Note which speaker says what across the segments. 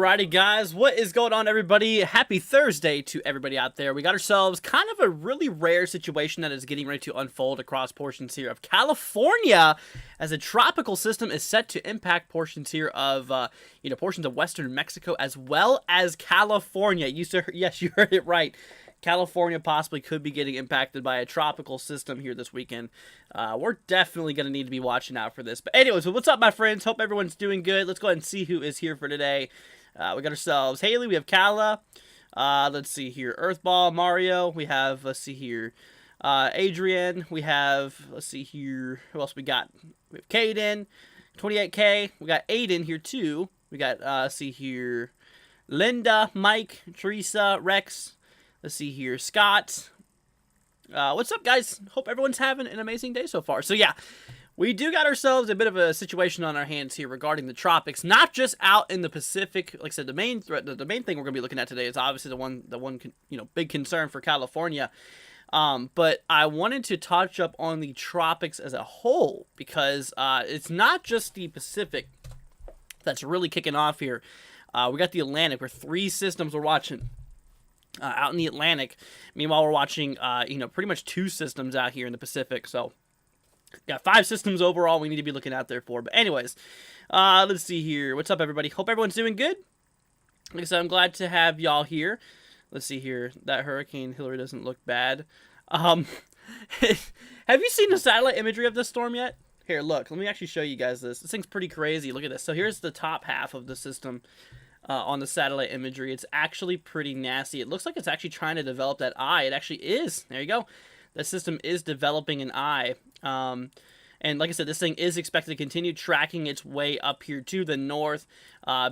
Speaker 1: Alrighty, guys, what is going on, everybody? Happy Thursday to everybody out there. We got ourselves kind of a really rare situation that is getting ready to unfold across portions here of California, as a tropical system is set to impact portions here of, portions of western Mexico as well as California. Yes, you heard it right. California possibly could be getting impacted by a tropical system here this weekend. We're definitely going to need to be watching out for this. But anyways, what's up, my friends? Hope everyone's doing good. Let's go ahead and see who is here for today. We got ourselves Haley. We have Kala. Let's see here. Earthball, Mario. We have, let's see here, Adrian. We have, let's see here, who else we got? We have Caden, 28K. We got Aiden here too. We got, see here, Linda, Mike, Teresa, Rex. Let's see here, Scott. What's up, guys? Hope everyone's having an amazing day so far. So yeah, we do got ourselves a bit of a situation on our hands here regarding the tropics, not just out in the Pacific. Like I said, the main threat, the main thing we're going to be looking at today is obviously the one big concern for California. But I wanted to touch up on the tropics as a whole because it's not just the Pacific that's really kicking off here. We got the Atlantic, where three systems we're watching. Out in the Atlantic. Meanwhile, we're watching, pretty much two systems out here in the Pacific. So, got 5 systems overall we need to be looking out there for. But anyways, let's see here. What's up, everybody? Hope everyone's doing good. Like I said, I'm glad to have y'all here. Let's see here. That Hurricane Hilary doesn't look bad. Have you seen the satellite imagery of this storm yet? Here, look. Let me actually show you guys this. This thing's pretty crazy. Look at this. So, here's the top half of the system. On the satellite imagery. It's actually pretty nasty. It looks like it's actually trying to develop that eye. It actually is. There you go. The system is developing an eye. And like I said, this thing is expected to continue tracking its way up here to the north,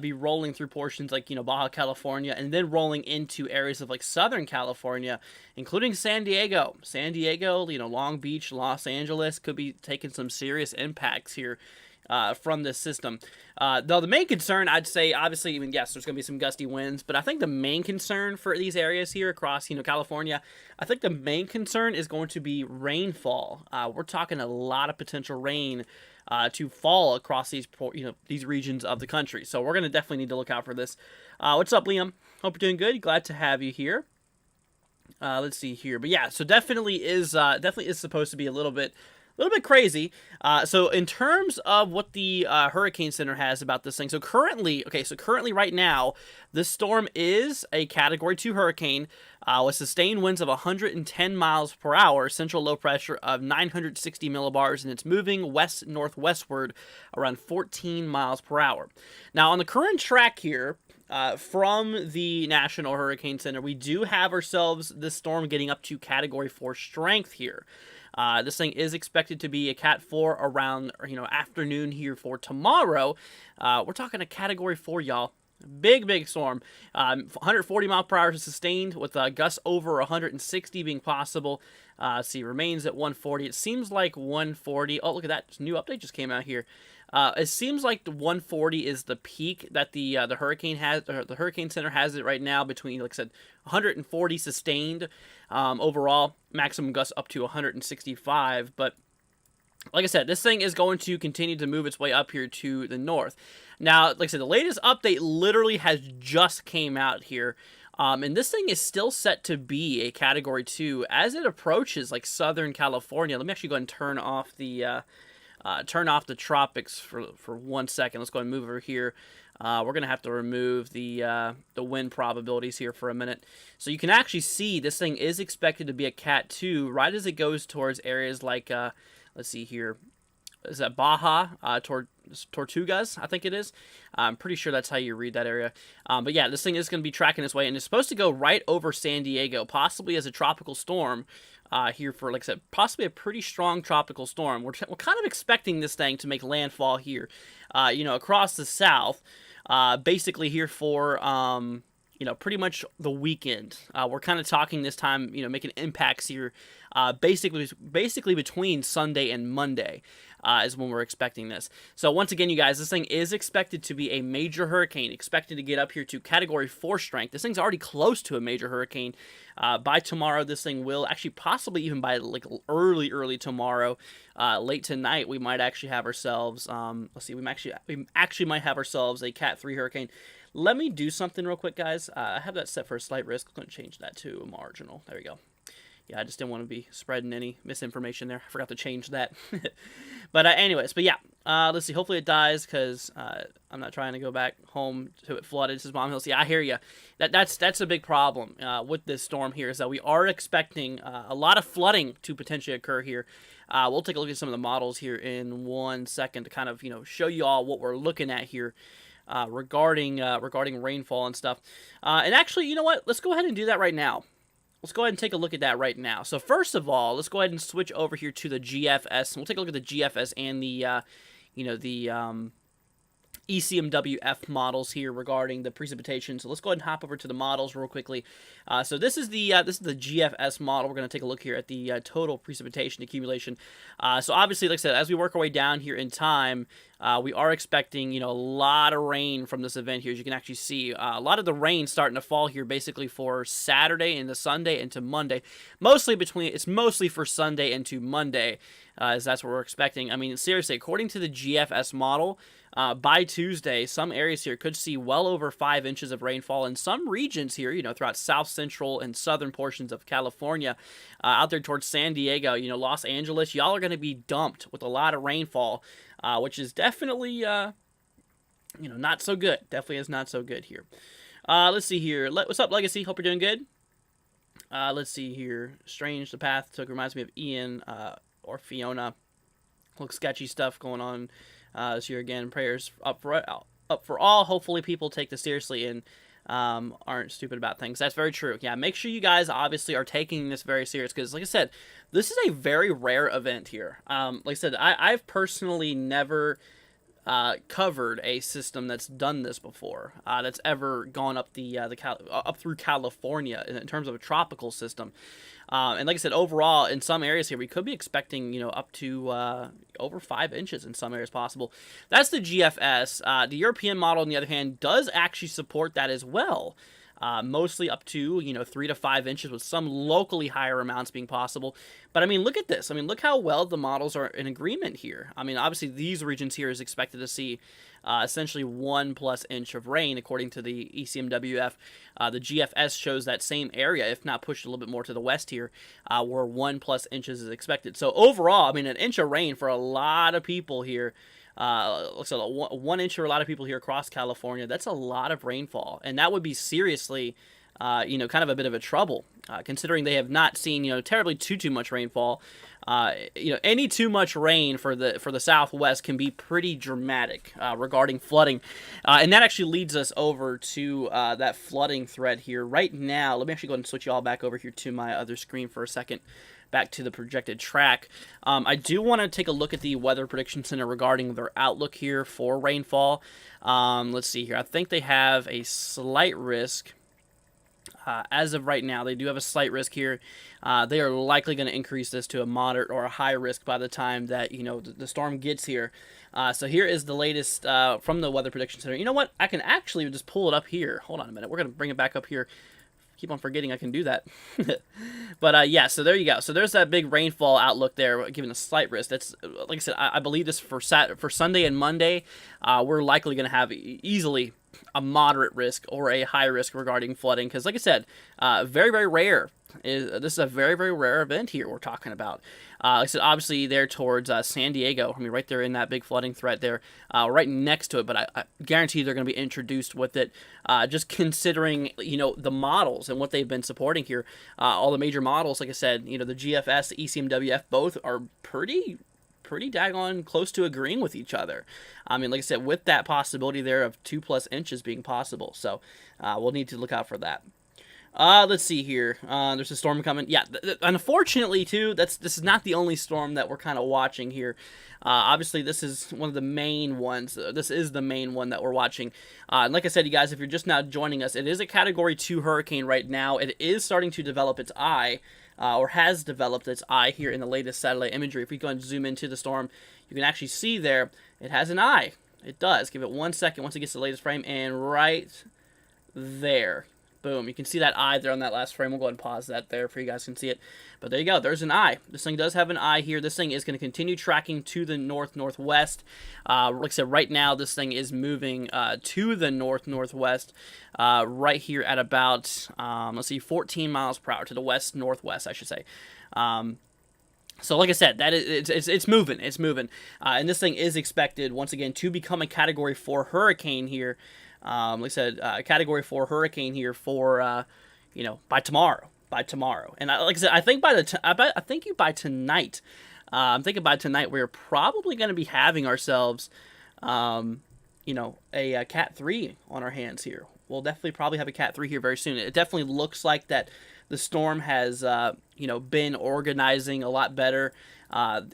Speaker 1: be rolling through portions like, Baja California, and then rolling into areas of like Southern California, including San Diego. San Diego, Long Beach, Los Angeles could be taking some serious impacts here. From this system. Though the main concern, I'd say, obviously, yes, there's going to be some gusty winds, but I think the main concern for these areas here across, California, I think the main concern is going to be rainfall. We're talking a lot of potential rain to fall across these regions of the country. So we're going to definitely need to look out for this. What's up, Liam? Hope you're doing good. Glad to have you here. Let's see here. But yeah, so definitely is supposed to be a little bit crazy. So in terms of what the Hurricane Center has about this thing, so currently right now, this storm is a Category 2 hurricane with sustained winds of 110 miles per hour, central low pressure of 960 millibars, and it's moving west-northwestward around 14 miles per hour. Now, on the current track here, from the National Hurricane Center, we do have ourselves this storm getting up to Category 4 strength here. This thing is expected to be a Cat 4 around, afternoon here for tomorrow. We're talking a Category 4, y'all. Big storm. 140 mile per hour sustained with gusts over 160 being possible. Remains at 140. It seems like 140. Oh, look at that. New update just came out here. It seems like the 140 is the peak that the hurricane has, or the Hurricane Center has it right now between, like I said, 140 sustained overall, maximum gusts up to 165. But like I said, this thing is going to continue to move its way up here to the north. Now, like I said, the latest update literally has just came out here. And this thing is still set to be a Category 2 as it approaches like Southern California. Let me actually go ahead and turn off the tropics for 1 second. Let's go ahead and move over here. We're going to have to remove the wind probabilities here for a minute. So you can actually see this thing is expected to be a Cat 2 right as it goes towards areas like, let's see here. Is that Baja? Tortugas, I think it is. I'm pretty sure that's how you read that area. But yeah, this thing is going to be tracking this way, and it's supposed to go right over San Diego, possibly as a tropical storm here for, like I said, possibly a pretty strong tropical storm. We're kind of expecting this thing to make landfall here, across the south, basically here for, pretty much the weekend. We're kind of talking this time, making impacts here, basically between Sunday and Monday. is when we're expecting this. So once again, you guys, this thing is expected to be a major hurricane, expected to get up here to Category 4 strength. This thing's already close to a major hurricane. By tomorrow, this thing will actually possibly even by like early tomorrow, late tonight, we might actually have ourselves. Let's see, we actually might have ourselves a Cat 3 hurricane. Let me do something real quick, guys. I have that set for a slight risk. I'm going to change that to marginal. There we go. Yeah, I just didn't want to be spreading any misinformation there. I forgot to change that. But anyways, but yeah, let's see. Hopefully it dies because I'm not trying to go back home to it flooded. This is Mom Hills. Yeah, I hear you. That's a big problem with this storm here is that we are expecting a lot of flooding to potentially occur here. We'll take a look at some of the models here in 1 second to kind of show you all what we're looking at here. Regarding rainfall and stuff. And actually, you know what? Let's go ahead and do that right now. Let's go ahead and take a look at that right now. So first of all, let's go ahead and switch over here to the GFS. And we'll take a look at the GFS and the, ECMWF models here regarding the precipitation. So let's go ahead and hop over to the models real quickly. So this is the GFS model. We're going to take a look here at the total precipitation accumulation. So obviously, like I said, as we work our way down here in time, we are expecting a lot of rain from this event here. As you can actually see, a lot of the rain starting to fall here basically for Saturday into Sunday into Monday. It's mostly for Sunday into Monday, as that's what we're expecting. I mean, seriously, according to the GFS model, by Tuesday, some areas here could see well over 5 inches of rainfall in some regions here, throughout south central and southern portions of California, out there towards San Diego, Los Angeles. Y'all are going to be dumped with a lot of rainfall, which is definitely, not so good. Definitely is not so good here. Let's see here. What's up, Legacy? Hope you're doing good. Let's see here. Strange, the path took reminds me of Ian or Fiona. Looks sketchy stuff going on. This year again, prayers up for all. Hopefully people take this seriously and aren't stupid about things. That's very true. Yeah, make sure you guys obviously are taking this very serious because, like I said, this is a very rare event here. Like I said, I've personally never covered a system that's done this before. That's ever gone up up through California in terms of a tropical system. And like I said, overall, in some areas here, we could be expecting, up to over 5 inches in some areas possible. That's the GFS. The European model, on the other hand, does actually support that as well. Mostly up to, 3 to 5 inches with some locally higher amounts being possible. But, I mean, look at this. I mean, look how well the models are in agreement here. I mean, obviously, these regions here is expected to see essentially 1+ inch of rain, according to the ECMWF. The GFS shows that same area, if not pushed a little bit more to the west here, where 1+ inches is expected. So, overall, I mean, an inch of rain for a lot of people here. Looks like 1 inch for a lot of people here across California. That's a lot of rainfall, and that would be seriously, kind of a bit of a trouble, considering they have not seen, terribly too much rainfall. Any too much rain for the Southwest can be pretty dramatic regarding flooding, and that actually leads us over to that flooding thread here right now. Let me actually go ahead and switch you all back over here to my other screen for a second. Back to the projected track. I do want to take a look at the Weather Prediction Center regarding their outlook here for rainfall. Let's see here. I think they have a slight risk. As of right now, they do have a slight risk here. They are likely going to increase this to a moderate or a high risk by the time that, the storm gets here. So here is the latest from the Weather Prediction Center. You know what? I can actually just pull it up here. Hold on a minute. We're going to bring it back up here. Keep on forgetting I can do that. But yeah, so there you go. So there's that big rainfall outlook there, given a slight risk. That's, like I said, I believe this for Sunday and Monday, we're likely going to have easily a moderate risk or a high risk regarding flooding. Because, like I said, very, very rare. This is a very, very rare event here we're talking about. Like I said, obviously there towards San Diego. I mean, right there in that big flooding threat there, right next to it. But I guarantee they're going to be introduced with it. Just considering, the models and what they've been supporting here. All the major models, like I said, the GFS, the ECMWF, both are pretty daggone close to agreeing with each other. I mean, like I said, with that possibility there of 2+ inches being possible. So we'll need to look out for that. Let's see here. There's a storm coming. Yeah, unfortunately, too, this is not the only storm that we're kind of watching here. Obviously, this is one of the main ones. This is the main one that we're watching. And like I said, you guys, if you're just now joining us, it is a Category 2 hurricane right now. It is starting to develop its eye. or has developed its eye here in the latest satellite imagery. If we go and zoom into the storm, you can actually see there it has an eye. It does. Give it 1 second once it gets to the latest frame, and right there, boom, you can see that eye there on that last frame. We'll go ahead and pause that there for you guys can see it. But there you go. There's an eye. This thing does have an eye here. This thing is going to continue tracking to the north-northwest. Like I said, right now, this thing is moving to the north-northwest right here at about, let's see, 14 miles per hour to the west-northwest, I should say. So like I said, that is it's moving. It's moving. And this thing is expected, once again, to become a Category 4 hurricane here. Like I said, Category 4 hurricane here for, by tomorrow. And like I said, I think by tonight, I'm thinking by tonight we're probably going to be having ourselves, a Cat 3 on our hands here. We'll definitely probably have a Cat 3 here very soon. It definitely looks like that the storm has, been organizing a lot better,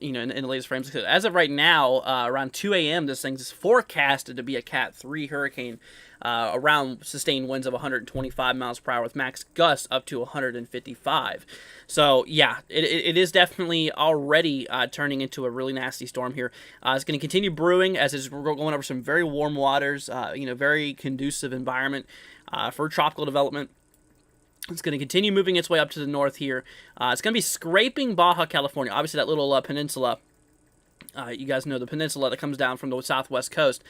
Speaker 1: in the latest frames. As of right now, around 2 a.m., this thing's forecasted to be a Cat 3 hurricane, around sustained winds of 125 miles per hour with max gusts up to 155. So, yeah, it is definitely already turning into a really nasty storm here. It's going to continue brewing as it's going over some very warm waters, very conducive environment for tropical development. It's going to continue moving its way up to the north here. It's going to be scraping Baja California. Obviously, that little peninsula. You guys know the peninsula that comes down from the southwest coast.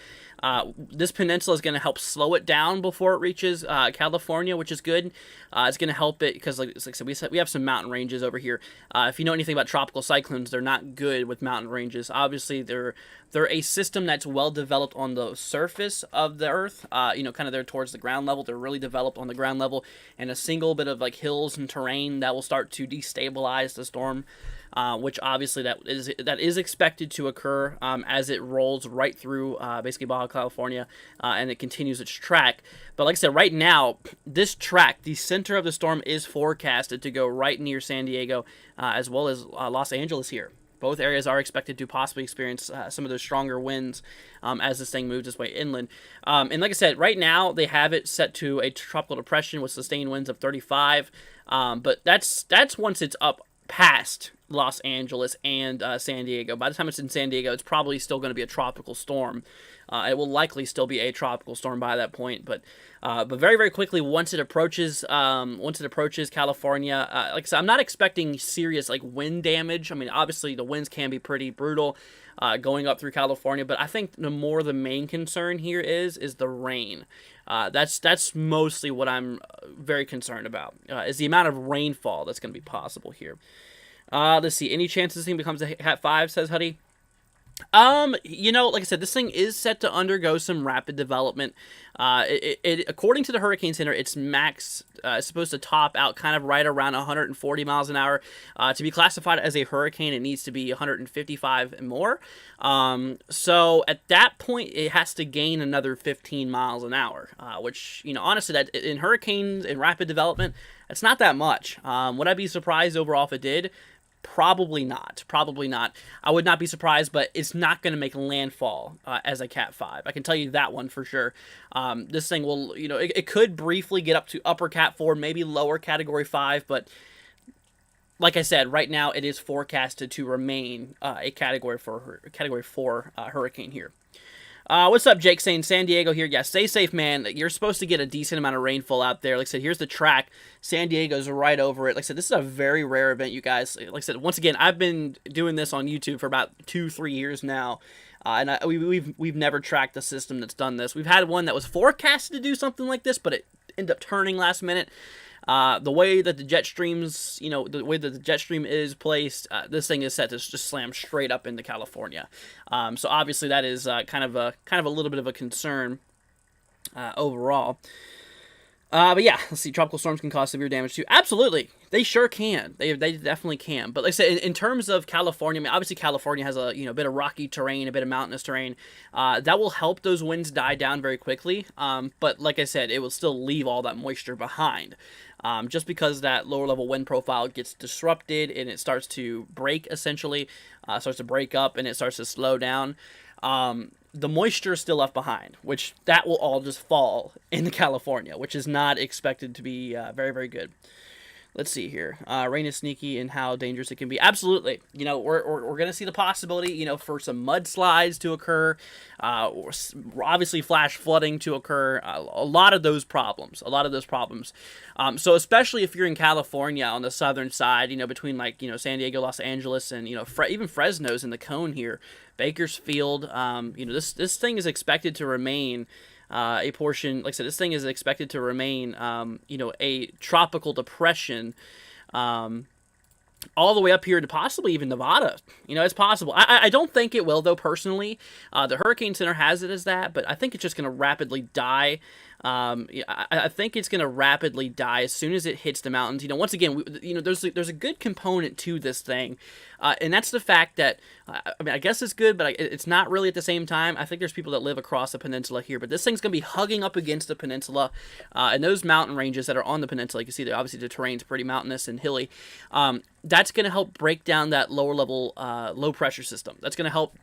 Speaker 1: This peninsula is going to help slow it down before it reaches California, which is good. It's going to help it because, like I said, we have some mountain ranges over here. If you know anything about tropical cyclones, they're not good with mountain ranges. Obviously, they're a system that's well developed on the surface of the earth, kind of there towards the ground level. They're really developed on the ground level, and a single bit of like hills and terrain that will start to destabilize the storm. Which obviously that is expected to occur as it rolls right through basically Baja California and it continues its track. But like I said, right now, this track, the center of the storm, is forecasted to go right near San Diego as well as Los Angeles here. Both areas are expected to possibly experience some of those stronger winds as this thing moves its way inland. And like I said, right now they have it set to a tropical depression with sustained winds of 35. But that's once it's up past Los Angeles and San Diego. By the time it's in San Diego, it's probably still going to be a tropical storm. It will likely still be a tropical storm by that point, but very, very quickly once it approaches California, like I said, I'm not expecting serious like wind damage. I mean, obviously the winds can be pretty brutal going up through California, but I think the main concern here is the rain. That's mostly what I'm very concerned about, is the amount of rainfall that's going to be possible here. Let's see. Any chance this thing becomes a Cat 5, says Huddy? Like I said, this thing is set to undergo some rapid development. According to the Hurricane Center, its max is supposed to top out kind of right around 140 miles an hour. To be classified as a hurricane, it needs to be 155 and more. So at that point, it has to gain another 15 miles an hour, which, honestly, that in hurricanes, in rapid development, it's not that much. Would I be surprised overall if it did? Probably not. I would not be surprised, but it's not going to make landfall as a Cat 5. I can tell you that one for sure. This thing will, it could briefly get up to upper Cat 4, maybe lower Category 5, but like I said, right now it is forecasted to remain a Category 4 hurricane here. What's up, Jake? Saying San Diego here. Yeah, stay safe, man. You're supposed to get a decent amount of rainfall out there. Like I said, here's the track. San Diego's right over it. Like I said, this is a very rare event, you guys. Like I said, once again, I've been doing this on YouTube for about 2-3 years now. And we've never tracked a system that's done this. We've had one that was forecasted to do something like this, but it ended up turning last minute. The way that the jet streams, the way that the jet stream is placed, this thing is set to just slam straight up into California. So obviously that is kind of a little bit of a concern overall. But yeah, let's see. Tropical storms can cause severe damage too. Absolutely, they sure can. They definitely can. But like I said, in terms of California, I mean, obviously California has a bit of rocky terrain, a bit of mountainous terrain. That will help those winds die down very quickly. But like I said, it will still leave all that moisture behind. Just because that lower level wind profile gets disrupted and it starts to break, essentially, starts to break up and it starts to slow down. The moisture is still left behind, which that will all just fall into California, which is not expected to be very, very good. Let's see here. Rain is sneaky and how dangerous it can be. Absolutely. We're going to see the possibility, for some mudslides to occur, or obviously flash flooding to occur. A lot of those problems. So especially if you're in California on the southern side, between like, San Diego, Los Angeles, and, even Fresno's in the cone here, Bakersfield, this thing is expected to remain a portion, like I said, this thing is expected to remain, a tropical depression, all the way up here to possibly even Nevada. It's possible. I don't think it will, though, personally. The Hurricane Center has it as that, but I think it's just going to rapidly die. I think it's going to rapidly die as soon as it hits the mountains. Once again, there's a good component to this thing, and that's the fact that, I guess it's good, but it's not really at the same time. I think there's people that live across the peninsula here, but this thing's going to be hugging up against the peninsula, and those mountain ranges that are on the peninsula. You can see that obviously the terrain's pretty mountainous and hilly. That's going to help break down that lower level low pressure system. That's going to help,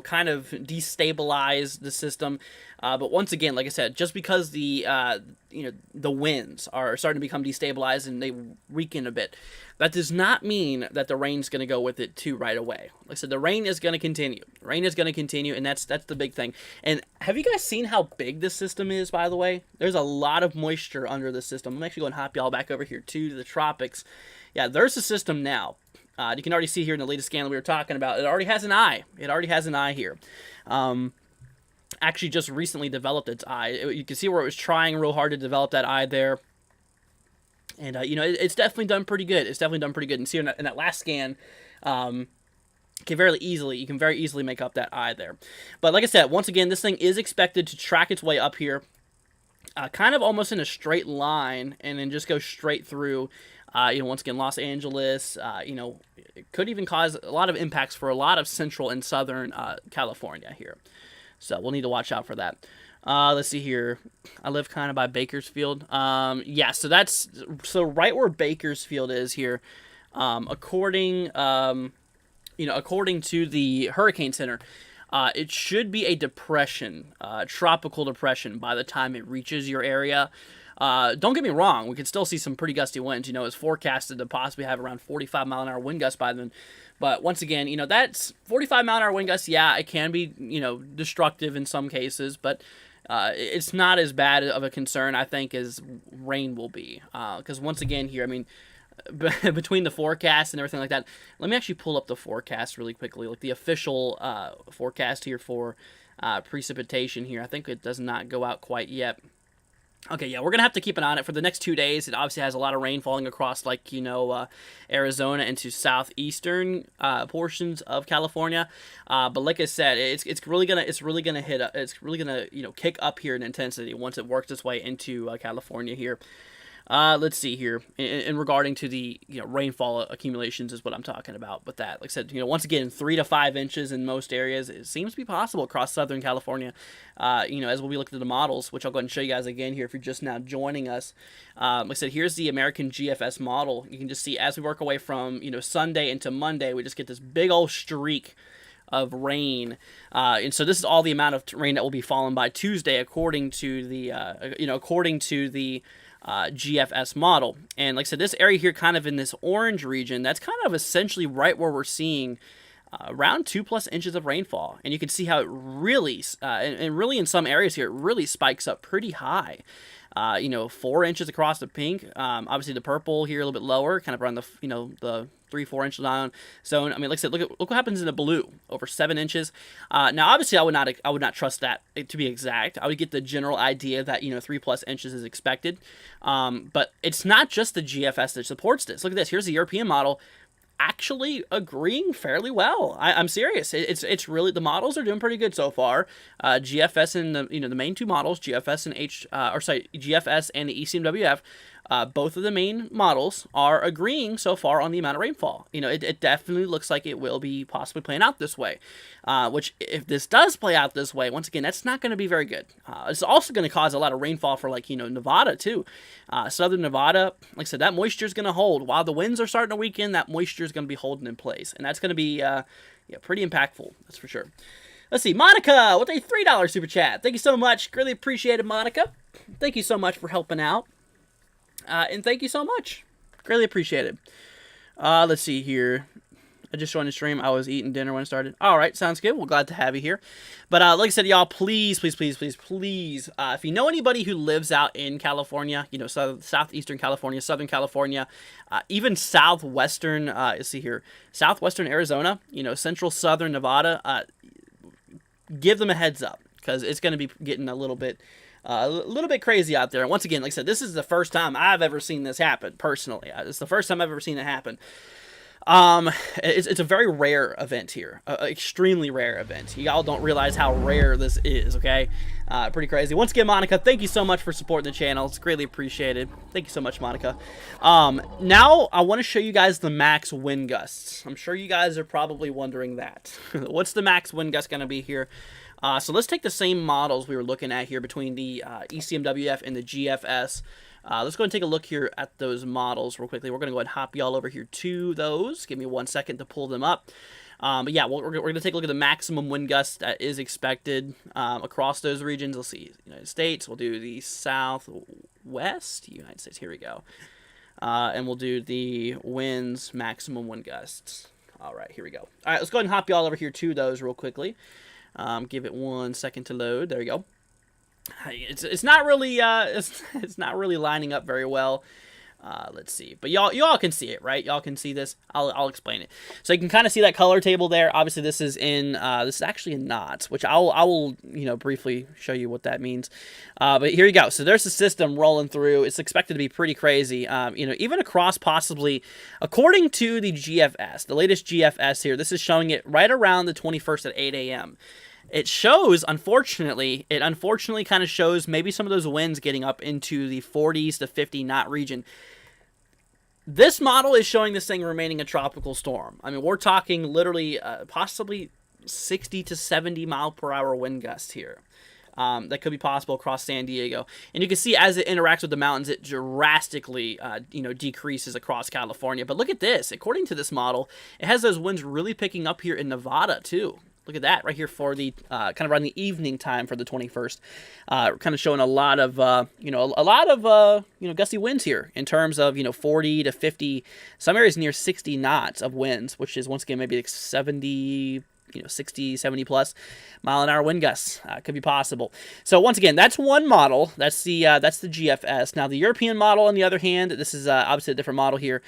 Speaker 1: kind of destabilize the system. But once again, like I said, just because the winds are starting to become destabilized and they weaken a bit, that does not mean that the rain's going to go with it too right away. Like I said, the rain is going to continue. And that's the big thing. And have you guys seen how big this system is, by the way? There's a lot of moisture under the system. I'm actually going to hop y'all back over here to the tropics. Yeah, there's a system now. You can already see here in the latest scan that we were talking about, it already has an eye. Here. Actually just recently developed its eye. You can see where it was trying real hard to develop that eye there. And, it's definitely done pretty good. And see in that last scan, you can very easily make up that eye there. But like I said, once again, this thing is expected to track its way up here, kind of almost in a straight line, and then just go straight through. Once again, Los Angeles, it could even cause a lot of impacts for a lot of central and southern California here. So we'll need to watch out for that. Let's see here. I live kind of by Bakersfield. So right where Bakersfield is here, according to the Hurricane Center, it should be a depression, tropical depression by the time it reaches your area. Don't get me wrong, we could still see some pretty gusty winds. It's forecasted to possibly have around 45 mile an hour wind gusts by then. But once again, that's 45 mile an hour wind gusts. Yeah, it can be, destructive in some cases, but it's not as bad of a concern, I think, as rain will be. Because once again here, between the forecast and everything like that, let me actually pull up the forecast really quickly, like the official forecast here for precipitation here. I think it does not go out quite yet. Okay, yeah, we're going to have to keep an eye on it for the next 2 days. It obviously has a lot of rain falling across, Arizona into southeastern portions of California. But like I said, it's really gonna kick up here in intensity once it works its way into California here. Let's see here. In regarding to the rainfall accumulations is what I'm talking about with that. Like I said, once again, 3 to 5 inches in most areas. It seems to be possible across Southern California. As we'll be looking at the models, which I'll go ahead and show you guys again here if you're just now joining us. Like I said, here's the American GFS model. You can just see as we work away from Sunday into Monday, we just get this big old streak of rain, and so this is all the amount of rain that will be fallen by Tuesday, according to the GFS model. And like I said, this area here, kind of in this orange region, that's kind of essentially right where we're seeing around 2+ inches of rainfall. And you can see how it really, and really in some areas here, it really spikes up pretty high. 4 inches across the pink. Obviously the purple here a little bit lower, kind of around the 3-4 inch down zone. Like I said, look what happens in the blue, over 7 inches. Now obviously I would not trust that to be exact. I would get the general idea that 3+ inches is expected. But it's not just the GFS that supports this. Look at this. Here's the European model, actually agreeing fairly well. I'm serious. It's really, the models are doing pretty good so far. GFS and the main two models, GFS and GFS and the ECMWF, both of the main models are agreeing so far on the amount of rainfall. It definitely looks like it will be possibly playing out this way. Which, if this does play out this way, once again, that's not going to be very good. It's also going to cause a lot of rainfall for Nevada too. Southern Nevada, like I said, that moisture is going to hold. While the winds are starting to weaken, that moisture is going to be holding in place, and that's going to be pretty impactful. That's for sure. Let's see, Monica with a $3 super chat. Thank you so much. Greatly appreciated, Monica. Thank you so much for helping out. And thank you so much. Greatly appreciated. Let's see here. I just joined the stream. I was eating dinner when it started. All right, sounds good. We're glad to have you here. But like I said, y'all, please, please, please, please, please, if you know anybody who lives out in California, you know, southeastern California, southern California, even southwestern, let's see here, southwestern Arizona, you know, central southern Nevada, give them a heads up because it's going to be getting a little bit crazy out there. And once again, like I said, this is the first time I've ever seen this happen personally. It's the first time I've ever seen it happen. It's a very rare event here, extremely rare event. Y'all don't realize how rare this is, okay? Pretty crazy. Once again, Monica, thank you so much for supporting the channel. It's greatly appreciated. Thank you so much, Monica. Now I want to show you guys the max wind gusts. I'm sure you guys are probably wondering that. What's the max wind gust going to be here? So let's take the same models we were looking at here between the ECMWF and the GFS. Let's go and take a look here at those models real quickly. We're going to go ahead and hop y'all over here to those. Give me 1 second to pull them up. But yeah, we're going to take a look at the maximum wind gust that is expected across those regions. Let's see, United States. We'll do the Southwest United States. Here we go. And we'll do the winds, maximum wind gusts. All right, here we go. All right, let's go ahead and hop y'all over here to those real quickly. Give it 1 second to load. There we go. It's not really it's not really lining up very well. Let's see, but y'all can see it, right? Y'all can see this. I'll explain it. So you can kind of see that color table there. Obviously, this is actually in knots, which I will briefly show you what that means. But here you go. So there's the system rolling through. It's expected to be pretty crazy. Even across possibly, according to the GFS, the latest GFS here, this is showing it right around the 21st at 8 a.m. It shows, unfortunately, kind of shows maybe some of those winds getting up into the 40s to 50 knot region. This model is showing this thing remaining a tropical storm. I mean, we're talking literally possibly 60 to 70 mile per hour wind gusts here. That could be possible across San Diego. And you can see as it interacts with the mountains, it drastically, decreases across California. But look at this. According to this model, it has those winds really picking up here in Nevada, too. Look at that right here for the kind of around the evening time for the 21st. Kind of showing a lot of, gusty winds here in terms of, 40 to 50, some areas near 60 knots of winds, which is once again maybe like 70, 60, 70 plus mile an hour wind gusts could be possible. So once again, that's one model. That's the GFS. Now the European model, on the other hand, this is obviously a different model here.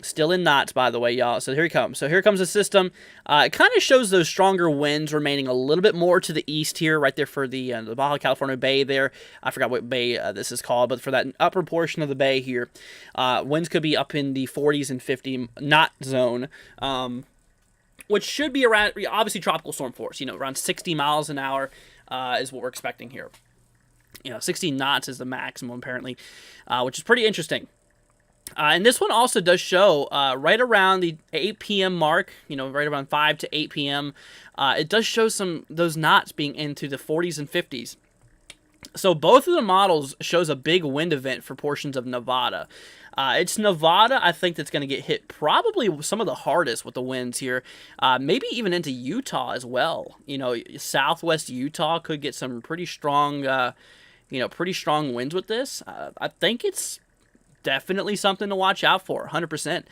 Speaker 1: Still in knots, by the way, y'all. So here he comes. So here comes the system. It kind of shows those stronger winds remaining a little bit more to the east here, right there for the Baja California Bay there. I forgot what bay this is called, but for that upper portion of the bay here, winds could be up in the 40s and 50 knot zone, which should be around, obviously, tropical storm force. Around 60 miles an hour is what we're expecting here. 60 knots is the maximum, apparently, which is pretty interesting. And this one also does show right around the 8 p.m. mark, right around 5 to 8 p.m. It does show those knots being into the 40s and 50s. So both of the models shows a big wind event for portions of Nevada. It's Nevada, I think, that's going to get hit probably some of the hardest with the winds here. Maybe even into Utah as well. Southwest Utah could get some pretty strong, winds with this. I think it's definitely something to watch out for, 100%.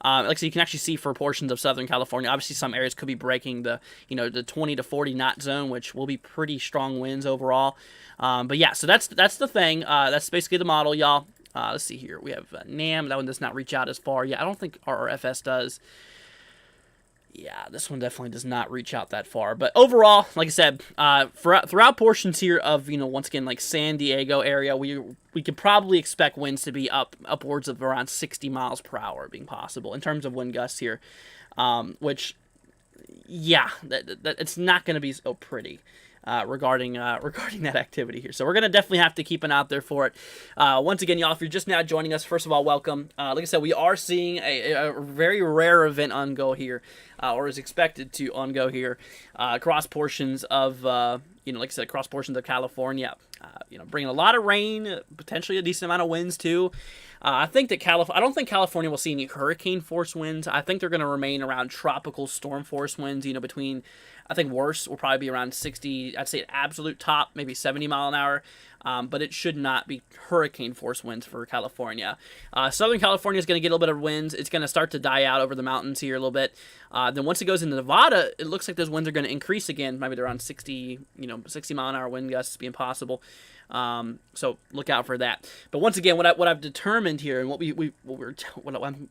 Speaker 1: Like so you can actually see for portions of Southern California, obviously some areas could be breaking the 20 to 40 knot zone, which will be pretty strong winds overall. But yeah, so that's the thing. That's basically the model, y'all. Let's see here. We have NAM. That one does not reach out as far. Yeah, I don't think RRFS does. Yeah, this one definitely does not reach out that far. But overall, like I said, throughout portions here of, once again, like San Diego area, we could probably expect winds to be upwards of around 60 miles per hour being possible in terms of wind gusts here, which, yeah, it's not going to be so pretty. Regarding that activity here. So we're going to definitely have to keep an eye out there for it. Once again, y'all, if you're just now joining us, first of all, welcome. Like I said, we are seeing a very rare event ongo here, or is expected to ongo here, across portions of, like I said, across portions of California. bringing a lot of rain, potentially a decent amount of winds too. I think that I don't think California will see any hurricane force winds. I think they're going to remain around tropical storm force winds. Between, I think worst will probably be around 60. I'd say at absolute top, maybe 70 mile an hour. But it should not be hurricane force winds for California. Southern California is going to get a little bit of winds. It's going to start to die out over the mountains here a little bit. Then once it goes into Nevada, it looks like those winds are going to increase again. Maybe they're around 60 mile an hour wind gusts being possible. So look out for that. But once again, what I've determined here, and what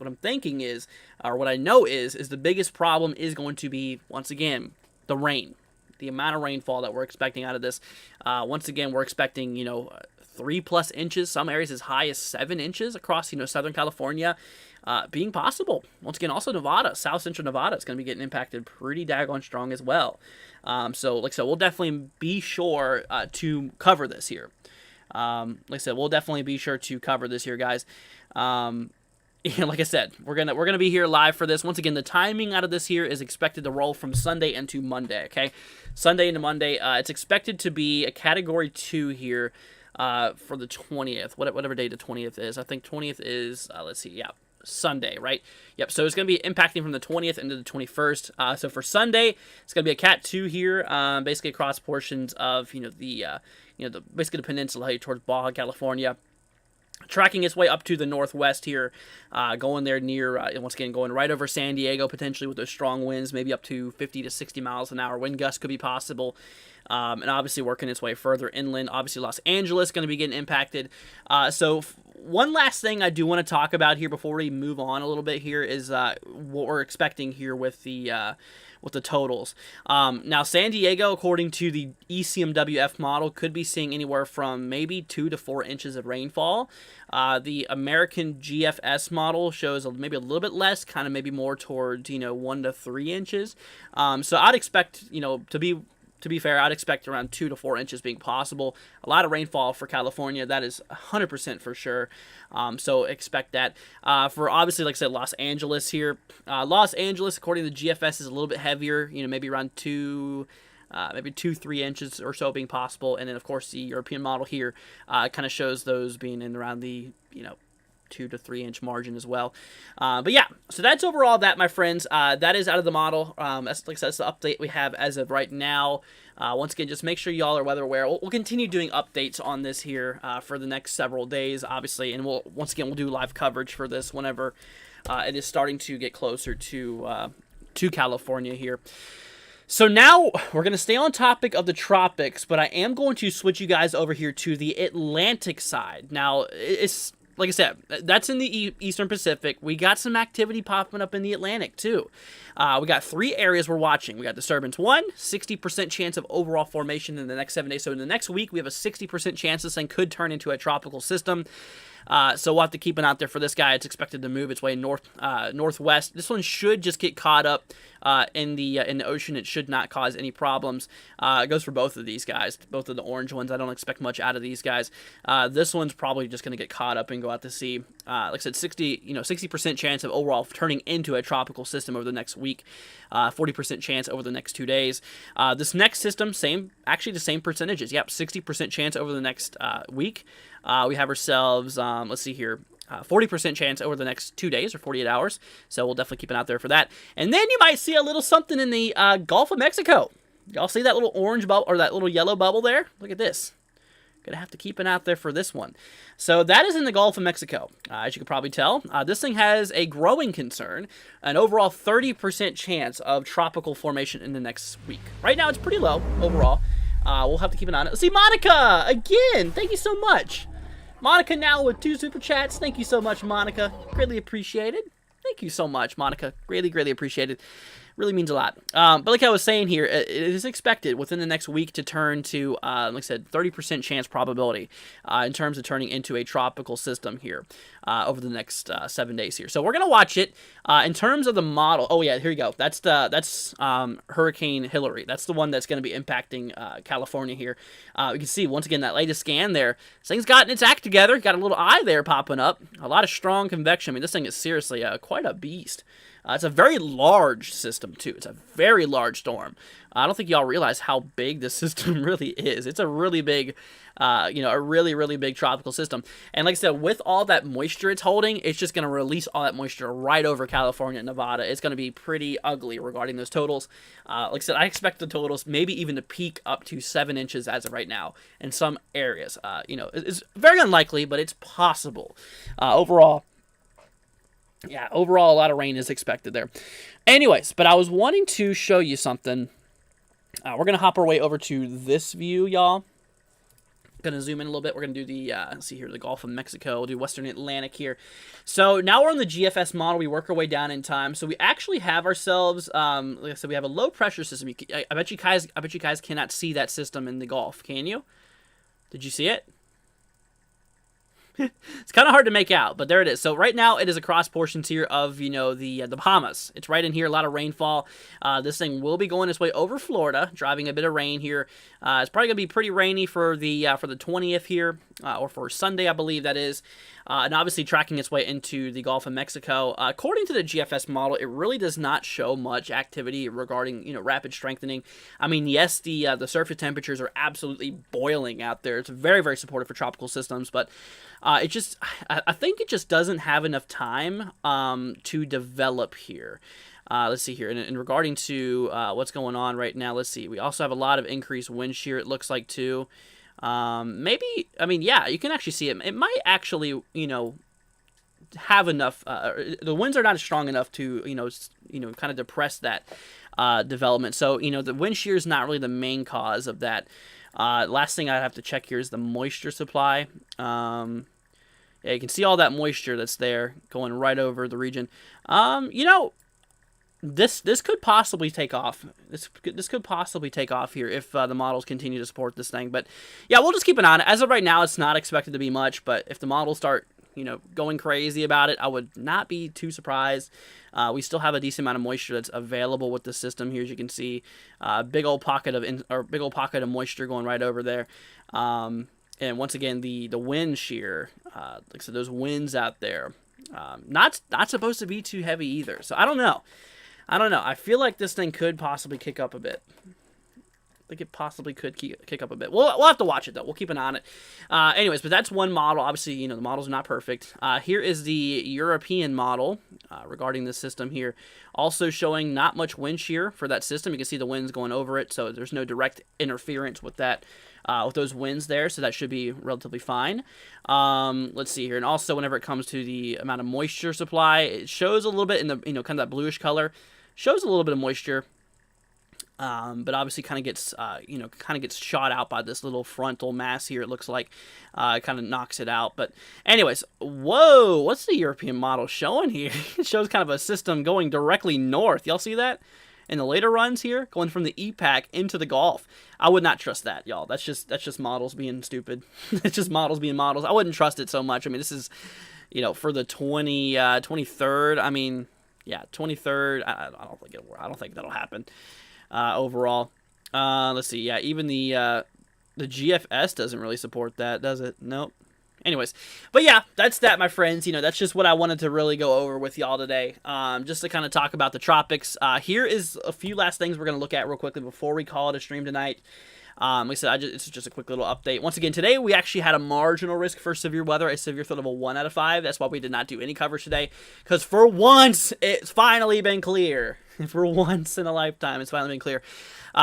Speaker 1: I'm thinking is, or what I know is the biggest problem is going to be, once again, the rain. The amount of rainfall that we're expecting out of this. Once again, we're expecting 3+ inches, some areas as high as 7 inches across Southern California, being possible. Once again, also Nevada, South Central Nevada is going to be getting impacted pretty daggone strong as well. So like I said, we'll definitely be sure to cover this here. Like I said, we'll definitely be sure to cover this here, guys. Like I said, we're gonna be here live for this. Once again, the timing out of this here is expected to roll from Sunday into Monday. Okay, Sunday into Monday. It's expected to be a Category 2 here for the 20th, whatever day the 20th is. I think 20th is let's see, yeah, Sunday, right? Yep. So it's gonna be impacting from the 20th into the 21st. So for Sunday, it's gonna be a Cat 2 here, basically across portions of basically the peninsula here towards Baja California. Tracking its way up to the northwest here, going there near, once again, going right over San Diego, potentially with those strong winds, maybe up to 50 to 60 miles an hour. Wind gusts could be possible, and obviously working its way further inland. Obviously, Los Angeles going to be getting impacted. So one last thing I do want to talk about here before we move on a little bit here is what we're expecting here with the totals. Now, San Diego, according to the ECMWF model, could be seeing anywhere from maybe 2 to 4 inches of rainfall. The American GFS model shows maybe a little bit less, kind of maybe more towards 1 to 3 inches. So I'd expect to be fair, I'd expect around 2 to 4 inches being possible. A lot of rainfall for California, that is 100% for sure. So expect that. For obviously, like I said, Los Angeles here. Los Angeles, according to the GFS, is a little bit heavier. Maybe around 3 inches or so being possible. And then, of course, the European model here kind of shows those being in around the 2 to 3 inch margin as well. But yeah, so that's overall that, my friends. That is out of the model. That's, like I said, that's the update we have as of right now. Once again, just make sure y'all are weather aware. We'll continue doing updates on this here for the next several days, obviously, and we'll do live coverage for this whenever it is starting to get closer to California here. So now we're going to stay on topic of the tropics, but I am going to switch you guys over here to the Atlantic side. Now, it's like I said, that's in the Eastern Pacific. We got some activity popping up in the Atlantic, too. We got 3 areas we're watching. We got Disturbance 1, 60% chance of overall formation in the next 7 days. So in the next week, we have a 60% chance this thing could turn into a tropical system. So we'll have to keep an eye out there for this guy. It's expected to move its way northwest. This one should just get caught up in the ocean. It should not cause any problems. It goes for both of these guys, both of the orange ones. I don't expect much out of these guys. This one's probably just going to get caught up and go out to sea. Like I said, 60% chance of overall turning into a tropical system over the next week. 40% chance over the next 2 days. This next system, actually the same percentages. Yep, 60% chance over the next week. We have ourselves, let's see here, 40% chance over the next 2 days or 48 hours. So we'll definitely keep an eye out there for that. And then you might see a little something in the Gulf of Mexico. Y'all see that little orange bubble or that little yellow bubble there? Look at this. Gonna have to keep an eye out there for this one. So that is in the Gulf of Mexico. As you can probably tell, this thing has a growing concern, an overall 30% chance of tropical formation in the next week. Right now, it's pretty low overall. We'll have to keep an eye on it. Let's see, Monica, again, thank you so much. Monica now with 2 super chats. Thank you so much, Monica. Greatly appreciated. Thank you so much, Monica. Greatly, greatly appreciated. Really means a lot. But like I was saying here, it is expected within the next week to turn to, like I said, 30% chance probability in terms of turning into a tropical system here over the next 7 days here. So we're going to watch it. In terms of the model, oh yeah, here you go. That's Hurricane Hilary. That's the one that's going to be impacting California here. You can see, once again, that latest scan there. This thing's gotten its act together. Got a little eye there popping up. A lot of strong convection. I mean, this thing is seriously quite a beast. It's a very large system, too. It's a very large storm. I don't think y'all realize how big this system really is. It's a really big, a really, really big tropical system. And like I said, with all that moisture it's holding, it's just going to release all that moisture right over California and Nevada. It's going to be pretty ugly regarding those totals. Like I said, I expect the totals maybe even to peak up to 7 inches as of right now in some areas. It's very unlikely, but it's possible. Overall, a lot of rain is expected there. Anyways, but I was wanting to show you something. We're going to hop our way over to this view, y'all. Going to zoom in a little bit. We're going to do the, let's see here, the Gulf of Mexico. We'll do Western Atlantic here. So now we're on the GFS model. We work our way down in time. So we actually have ourselves, like I said, we have a low pressure system. I bet you guys cannot see that system in the Gulf. Can you? Did you see it? It's kind of hard to make out, but there it is. So right now it is across portions here of, the Bahamas. It's right in here, a lot of rainfall. This thing will be going its way over Florida, driving a bit of rain here. It's probably going to be pretty rainy for the 20th here, or for Sunday, I believe that is. And obviously tracking its way into the Gulf of Mexico. According to the GFS model, it really does not show much activity regarding, rapid strengthening. I mean, yes, the surface temperatures are absolutely boiling out there. It's very, very supportive for tropical systems, but I think it just doesn't have enough time to develop here. Let's see here. In regarding to what's going on right now, let's see. We also have a lot of increased wind shear, it looks like, too. You can actually see it. It might actually, have enough. The winds are not strong enough to, kind of depress that development. So, the wind shear is not really the main cause of that. Last thing I have to check here is the moisture supply. Yeah, you can see all that moisture that's there going right over the region. This could possibly take off. This could possibly take off here if the models continue to support this thing. But yeah, we'll just keep an eye on it. As of right now, it's not expected to be much. But if the models start, going crazy about it, I would not be too surprised. We still have a decent amount of moisture that's available with the system here, as you can see. Big old pocket of moisture going right over there. And once again, the wind shear, like I said, those winds out there, not supposed to be too heavy either. So I don't know. I feel like this thing could possibly kick up a bit. I think it possibly could kick up a bit. We'll have to watch it, though. We'll keep an eye on it. Anyways, but that's one model. Obviously, the models are not perfect. Here is the European model regarding this system here. Also showing not much wind shear for that system. You can see the winds going over it, so there's no direct interference with that. With those winds there, so that should be relatively fine. Let's see here, and also whenever it comes to the amount of moisture supply, it shows a little bit in the kind of that bluish color, shows a little bit of moisture, but obviously kind of gets shot out by this little frontal mass here. It looks like it kind of knocks it out. But anyways, whoa, what's the European model showing here? It shows kind of a system going directly north. Y'all see that? In the later runs here, going from the EPAC into the Gulf. I would not trust that, y'all. That's just models being stupid. It's just models being models. I wouldn't trust it so much. I mean, this is, for the 23rd. I mean, yeah, 23rd. I don't think that'll happen overall. Let's see. Yeah, even the GFS doesn't really support that, does it? Nope. Anyways, but yeah, that's that, my friends. That's just what I wanted to really go over with y'all today, just to kind of talk about the tropics. Here is a few last things we're going to look at real quickly before we call it a stream tonight. Like I said, it's just a quick little update. Once again, today we actually had a marginal risk for severe weather, a severe threat of a 1 out of 5. That's why we did not do any coverage today, because for once, it's finally been clear. For once in a lifetime, it's finally been clear.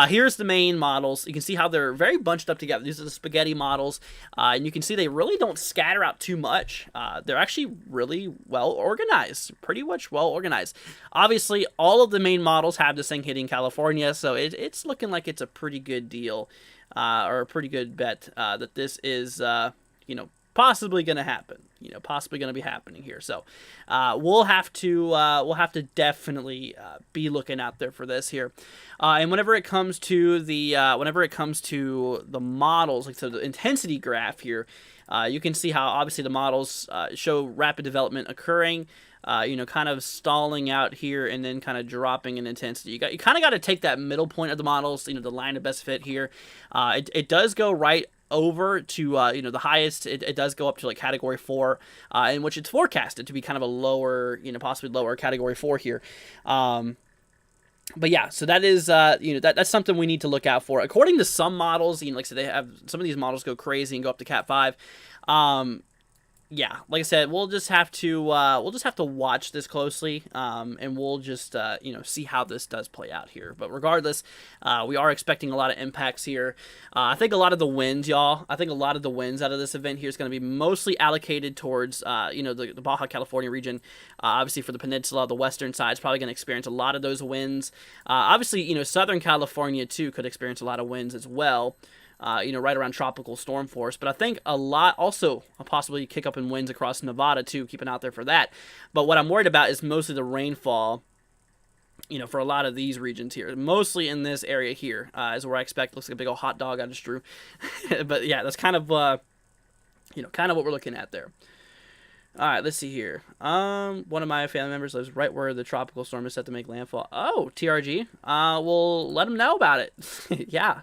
Speaker 1: Here's the main models. You can see how they're very bunched up together. These are the spaghetti models, and you can see they really don't scatter out too much. They're actually really well organized, pretty much well organized. Obviously, all of the main models have this thing hitting California, so it's looking like it's a pretty good deal, or a pretty good bet that this is, possibly going to happen. Possibly going to be happening here. So we'll have to definitely be looking out there for this here. And whenever it comes to the models, like so the intensity graph here, you can see how obviously the models show rapid development occurring. Kind of stalling out here and then kind of dropping in intensity. You kind of got to take that middle point of the models, the line of best fit here. It does go right over to, you know, the highest, it does go up to like category 4, in which it's forecasted to be kind of a lower, you know, possibly lower category 4 here. But yeah, so that is, you know, that's something we need to look out for. According to some models, you know, like I said, they have, some of these models go crazy and go up to Cat 5. Yeah, like I said, we'll just have to watch this closely, and we'll just, you know, see how this does play out here. But regardless, we are expecting a lot of impacts here. I think a lot of the winds, y'all, I think a lot of the winds out of this event here is going to be mostly allocated towards, you know, the Baja California region. Obviously, for the peninsula, the western side is probably going to experience a lot of those winds. Obviously, you know, Southern California, too, could experience a lot of winds as well. You know, right around tropical storm force. But I think a lot, also a possibility kick up in winds across Nevada too, keep an eye out there for that. But what I'm worried about is mostly the rainfall, you know, for a lot of these regions here. Mostly in this area here is where I expect. Looks like a big old hot dog I just drew. But yeah, that's kind of, you know, kind of what we're looking at there. All right, let's see here. One of my family members lives right where the tropical storm is set to make landfall. Oh, TRG. We'll let them know about it. Yeah.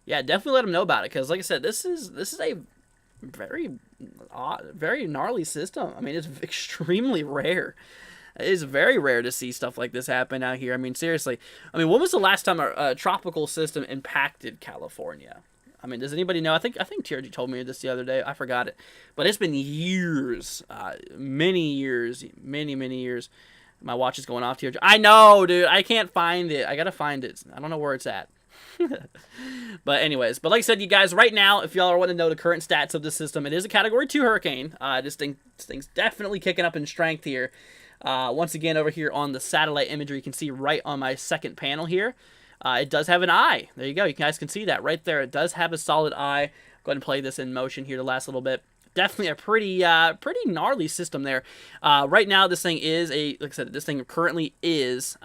Speaker 1: Yeah, definitely let them know about it, because like I said, this is a very odd, very gnarly system. I mean, it's extremely rare. It is very rare to see stuff like this happen out here. I mean, seriously. I mean, when was the last time a tropical system impacted California? I mean, does anybody know? I think TRG told me this the other day. I forgot it. But it's been years, many years, many years. My watch is going off, TRG. I know, dude. I can't find it. I got to find it. I don't know where it's at. But anyways, like I said, you guys, right now, if y'all want to know the current stats of the system, it is a Category 2 hurricane. This thing's definitely kicking up in strength here. Once again, over here on the satellite imagery, you can see right on my second panel here, it does have an eye. There you go. You guys can see that right there. It does have a solid eye. Go ahead and play this in motion here the last little bit. Definitely a pretty gnarly system there. Right now, this thing is like I said, this thing currently is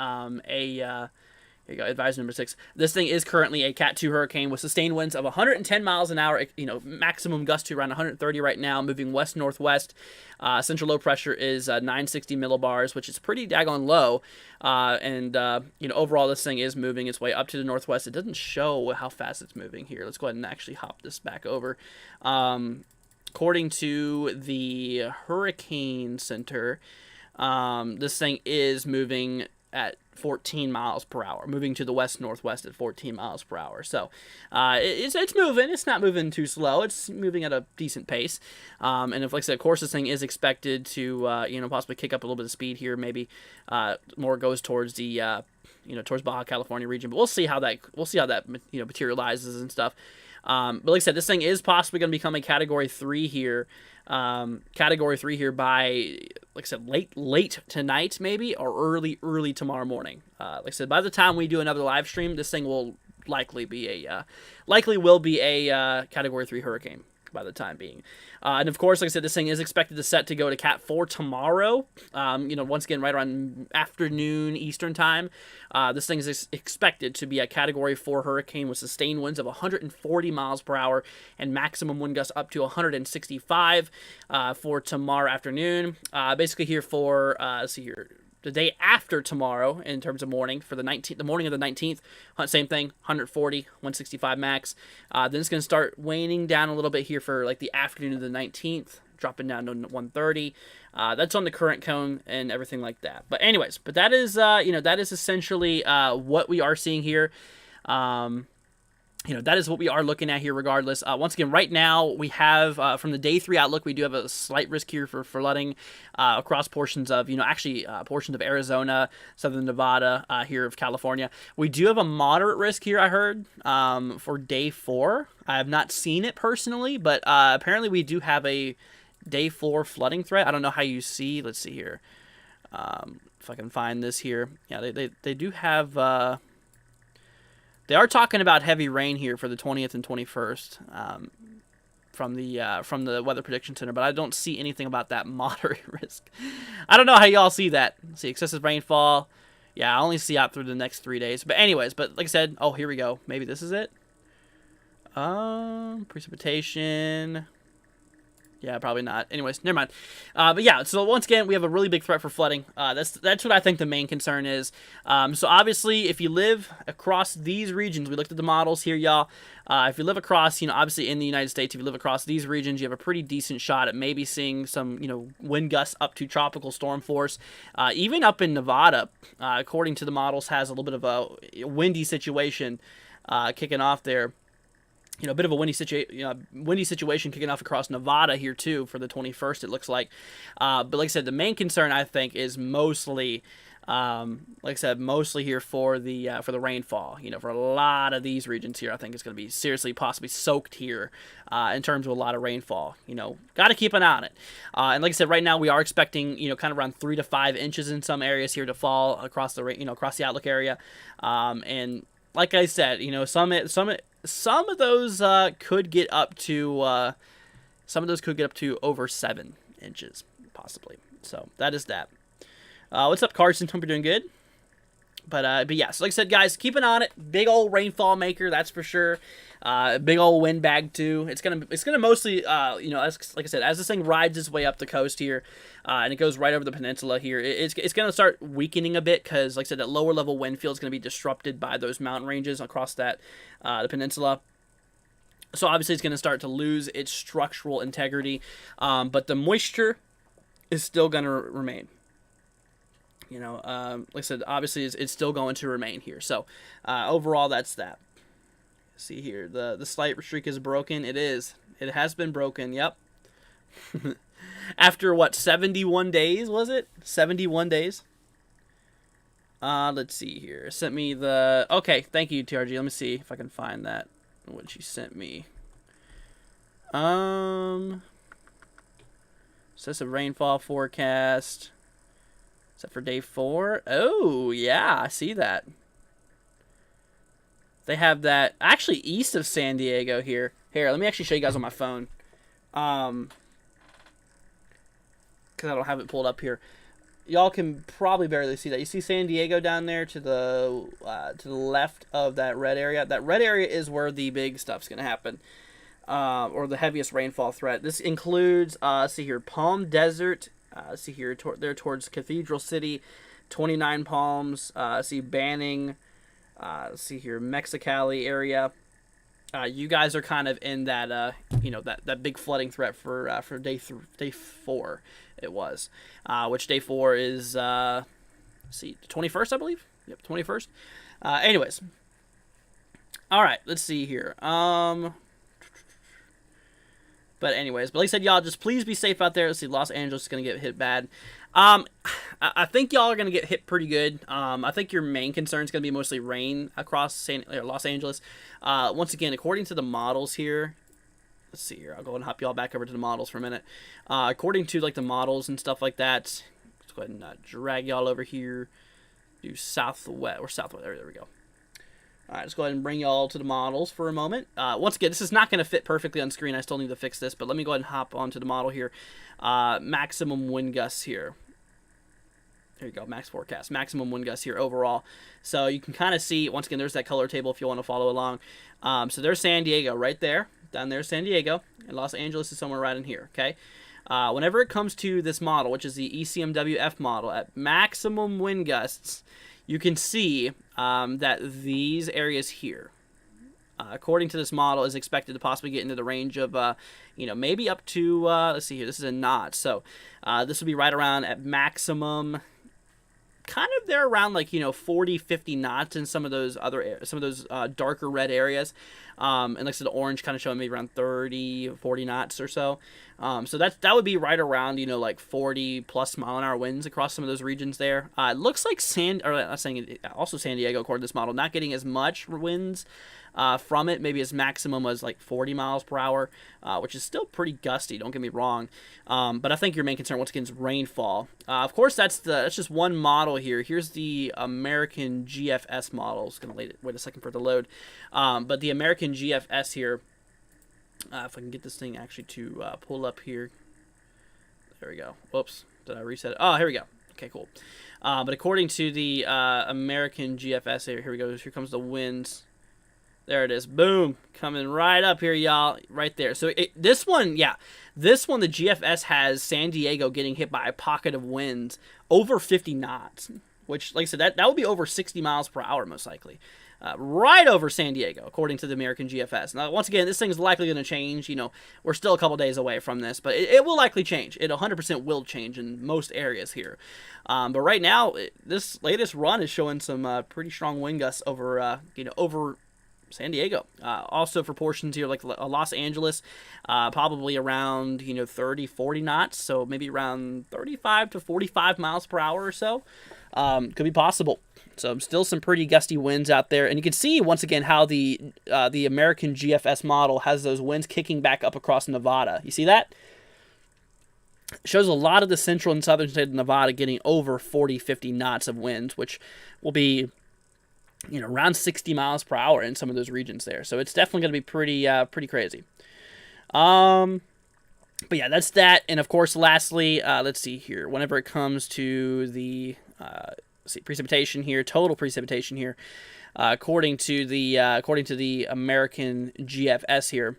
Speaker 1: here you go, advice number 6. This thing is currently a Cat 2 hurricane with sustained winds of 110 miles an hour, you know, maximum gust to around 130 right now, moving west-northwest. Central low pressure is 960 millibars, which is pretty daggone low. You know, overall, this thing is moving its way up to the northwest. It doesn't show how fast it's moving here. Let's go ahead and actually hop this back over. According to the Hurricane Center, this thing is moving at 14 miles per hour, moving to the west-northwest at 14 miles per hour. So it's moving. It's not moving too slow. It's moving at a decent pace. And if, like I said, of course, this thing is expected to, you know, possibly kick up a little bit of speed here. Maybe more goes towards the, you know, towards Baja California region. But we'll see how that, you know, materializes and stuff. But like I said, this thing is possibly going to become a Category 3 here. Category 3 here by, like I said, late tonight maybe, or early tomorrow morning. Like I said, by the time we do another live stream, this thing will likely be a Category 3 hurricane by the time being. And of course, like I said, this thing is expected to set to go to Cat 4 tomorrow. You know, once again, right around afternoon Eastern time. This thing is expected to be a Category 4 hurricane with sustained winds of 140 miles per hour and maximum wind gusts up to 165 for tomorrow afternoon. Basically here for, let's see here, the day after tomorrow, in terms of morning, for the 19th, the morning of the 19th, same thing, 140, 165 max. Then it's going to start waning down a little bit here for like the afternoon of the 19th, dropping down to 130. That's on the current cone and everything like that. But anyways, that is, you know, that is essentially what we are seeing here. You know, that is what we are looking at here regardless. Once again, right now, we have, from the day 3 outlook, we do have a slight risk here for flooding across portions of, you know, actually portions of Arizona, southern Nevada, here of California. We do have a moderate risk here, I heard, for day 4. I have not seen it personally, but apparently we do have a day 4 flooding threat. I don't know how you see. Let's see here. If I can find this here. Yeah, they do have... They are talking about heavy rain here for the 20th and 21st from the Weather Prediction Center, but I don't see anything about that moderate risk. I don't know how y'all see that. See, excessive rainfall. Yeah, I only see out through the next 3 days. But anyways, like I said, oh, here we go. Maybe this is it. Precipitation. Yeah, probably not. Anyways, never mind. But yeah, so once again, we have a really big threat for flooding. That's what I think the main concern is. So obviously, if you live across these regions, we looked at the models here, y'all. If you live across, obviously in the United States, if you live across these regions, you have a pretty decent shot at maybe seeing some, wind gusts up to tropical storm force. Even up in Nevada, according to the models, has a little bit of a windy situation kicking off there. A bit of a windy situation kicking off across Nevada here too for the 21st. It looks like, but like I said, the main concern I think is mostly, mostly here for the rainfall. For a lot of these regions here, I think it's going to be seriously, possibly soaked here in terms of a lot of rainfall. Got to keep an eye on it. And like I said, right now we are expecting kind of around 3 to 5 inches in some areas here to fall across the across the outlook area, and like I said, some of those could get up to over 7 inches possibly. So that is that. What's up, Carson? Hope you're doing good. But yeah, so like I said, guys, keep an eye on it. Big old rainfall maker, that's for sure. Big old wind bag too. It's gonna mostly, as, like I said, as this thing rides its way up the coast here, and it goes right over the peninsula here, it's gonna start weakening a bit because, like I said, that lower level wind field is gonna be disrupted by those mountain ranges across that the peninsula. So obviously, it's gonna start to lose its structural integrity, but the moisture is still gonna remain. Like I said, obviously it's still going to remain here. So overall, that's that. See here, the slight streak is broken. It is. It has been broken. Yep. After what, 71 days was it? 71 days. Let's see here. It sent me the. Okay, thank you, TRG. Let me see if I can find that. What she sent me. Says a rainfall forecast. Is that for day 4? Oh, yeah, I see that. They have that actually east of San Diego here. Here, let me actually show you guys on my phone. Because I don't have it pulled up here. Y'all can probably barely see that. You see San Diego down there to the left of that red area? That red area is where the big stuff's going to happen. Or the heaviest rainfall threat. This includes, see here, Palm Desert. See here, there towards Cathedral City, 29 Palms. See Banning. See here, Mexicali area. You guys are kind of in that, that big flooding threat for day 4. It was, which day 4 is, see, 21st, I believe. Yep, 21st. Anyways, all right, let's see here. But anyways, like I said, y'all, just please be safe out there. Let's see, Los Angeles is going to get hit bad. I think y'all are going to get hit pretty good. I think your main concern is going to be mostly rain across Los Angeles. Once again, according to the models here, let's see here. I'll go and hop y'all back over to the models for a minute. According to the models and stuff like that, let's go ahead and drag y'all over here. Do southwest or southwest. There we go. All right, let's go ahead and bring y'all to the models for a moment. Once again, this is not going to fit perfectly on screen. I still need to fix this, but let me go ahead and hop onto the model here. Maximum wind gusts here. There you go, max forecast. Maximum wind gusts here overall. So you can kind of see, once again, there's that color table if you want to follow along. So there's San Diego right there. Down there's San Diego. And Los Angeles is somewhere right in here, okay? Whenever it comes to this model, which is the ECMWF model, at maximum wind gusts, you can see that these areas here, according to this model, is expected to possibly get into the range of, maybe up to, let's see here, this is a knot. So this would be right around at maximum, kind of there around 40, 50 knots in some of those darker red areas. And like I said, the orange kind of showing maybe around 30, 40 knots or so. So that would be right around, 40 plus mile-an-hour winds across some of those regions there. It looks like San Diego, according to this model, not getting as much winds from it. Maybe its maximum was 40 miles per hour, which is still pretty gusty, don't get me wrong. But I think your main concern, once again, is rainfall. Of course, that's just one model here. Here's the American GFS model. It's going to wait a second for it to load. But the American GFS here, if I can get this thing actually to pull up here. There we go. Whoops. Did I reset it? Oh, here we go. Okay, cool. But according to the American GFS, here we go. Here comes the winds. There it is. Boom. Coming right up here, y'all. Right there. So this one, yeah. This one, the GFS has San Diego getting hit by a pocket of winds over 50 knots, which, like I said, that would be over 60 miles per hour most likely. Right over San Diego, according to the American GFS. Now, once again, this thing's likely going to change. You know, we're still a couple days away from this, but it will likely change. It 100% will change in most areas here. But right now, this latest run is showing some pretty strong wind gusts over, over San Diego. Also for portions here like Los Angeles, probably around 30, 40 knots, so maybe around 35 to 45 miles per hour or so. Could be possible. So still some pretty gusty winds out there, and you can see once again how the American GFS model has those winds kicking back up across Nevada. You see that? Shows a lot of the central and southern state of Nevada getting over 40, 50 knots of winds, which will be around 60 miles per hour in some of those regions there. So it's definitely going to be pretty crazy. But yeah, that's that. And of course, lastly, let's see here. Whenever it comes to the precipitation here, total precipitation here, according to the American GFS here.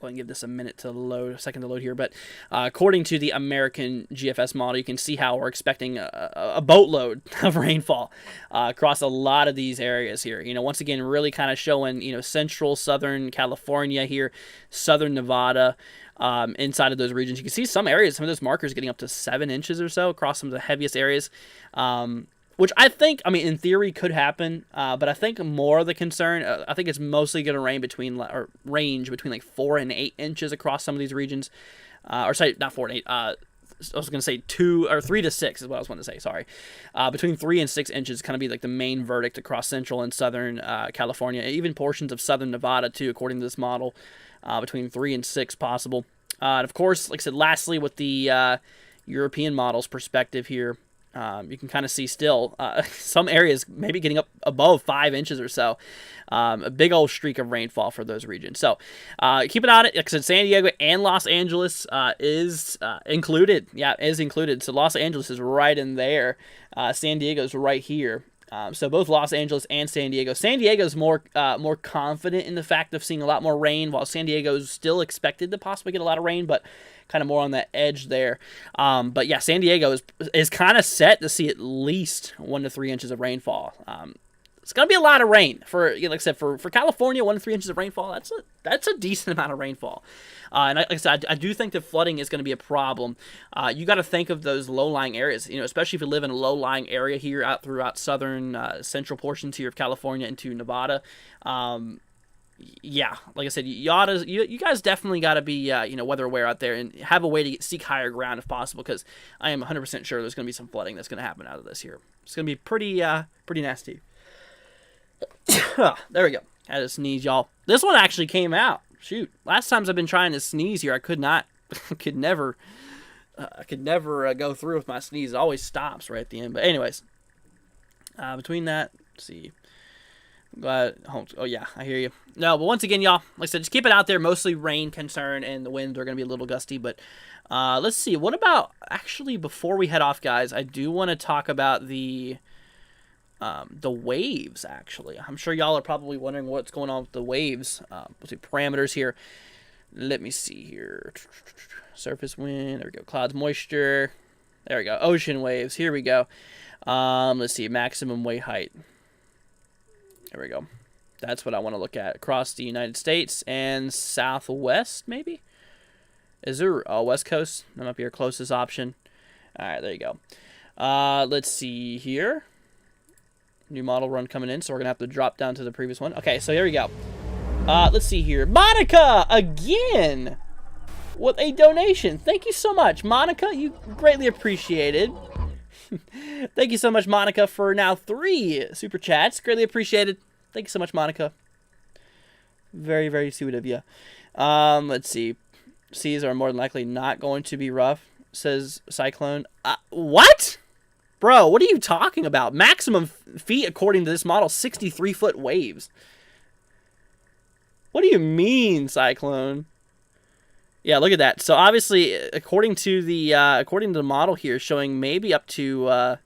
Speaker 1: Go ahead and give this a second to load here. But according to the American GFS model, you can see how we're expecting a boatload of rainfall across a lot of these areas here. Once again, really kind of showing, central, southern California here, southern Nevada, inside of those regions. You can see some areas, some of those markers getting up to 7 inches or so across some of the heaviest areas. Which I think, in theory, could happen, but I think more of the concern, I think it's mostly going to range between like 4 and 8 inches across some of these regions, or sorry, not 4 and 8. I was going to say 3 to 6 is what I was going to say. Sorry, between 3 and 6 inches is kind of be like the main verdict across central and southern California, even portions of southern Nevada too, according to this model, between 3 and 6 possible. And of course, like I said, lastly, with the European model's perspective here. You can kind of see still some areas maybe getting up above 5 inches or so. A big old streak of rainfall for those regions. So keep an eye on it. Like I said, San Diego and Los Angeles is included. Yeah, is included. So Los Angeles is right in there. San Diego is right here. So both Los Angeles and San Diego. San Diego is more confident in the fact of seeing a lot more rain, while San Diego is still expected to possibly get a lot of rain, but kind of more on that edge there. But yeah, San Diego is kind of set to see at least 1 to 3 inches of rainfall. It's going to be a lot of rain for, like I said, for California. 1 to 3 inches of rainfall. That's a decent amount of rainfall. And like I said, I do think that flooding is going to be a problem. You got to think of those low-lying areas, especially if you live in a low-lying area here throughout southern, central portions here of California into Nevada. Yeah, like I said, you guys definitely got to be, weather aware out there and have a way to seek higher ground if possible, because I am 100% sure there's going to be some flooding that's going to happen out of this here. It's going to be pretty nasty. There we go. I had to sneeze, y'all. This one actually came out. Shoot. Last times I've been trying to sneeze here, I could not. I could never go through with my sneeze. It always stops right at the end. But anyways, between that, let's see. Oh yeah, I hear you. No, but once again, y'all, like I said, just keep it out there. Mostly rain concern, and the winds are going to be a little gusty. But let's see. What about, actually, before we head off, guys, I do want to talk about the waves, actually. I'm sure y'all are probably wondering what's going on with the waves. Let's see, parameters here. Let me see here. Surface wind. There we go. Clouds, moisture. There we go. Ocean waves. Here we go. Let's see. Maximum wave height. There we go. That's what I want to look at. Across the United States and Southwest, maybe? Is there a West Coast? That might be your closest option. All right, there you go. Let's see here. New model run coming in, so we're going to have to drop down to the previous one. Okay, so here we go. Let's see here. Monica, again, with a donation. Thank you so much, Monica. You greatly appreciated. Thank you so much, Monica, for now 3 super chats. Greatly appreciated. Thank you so much, Monica. Very, very sweet of you. Let's see. Seas are more than likely not going to be rough, says Cyclone. What? Bro, what are you talking about? Maximum feet, according to this model, 63-foot waves. What do you mean, Cyclone? Yeah, look at that. So obviously, according to the model here, showing maybe up to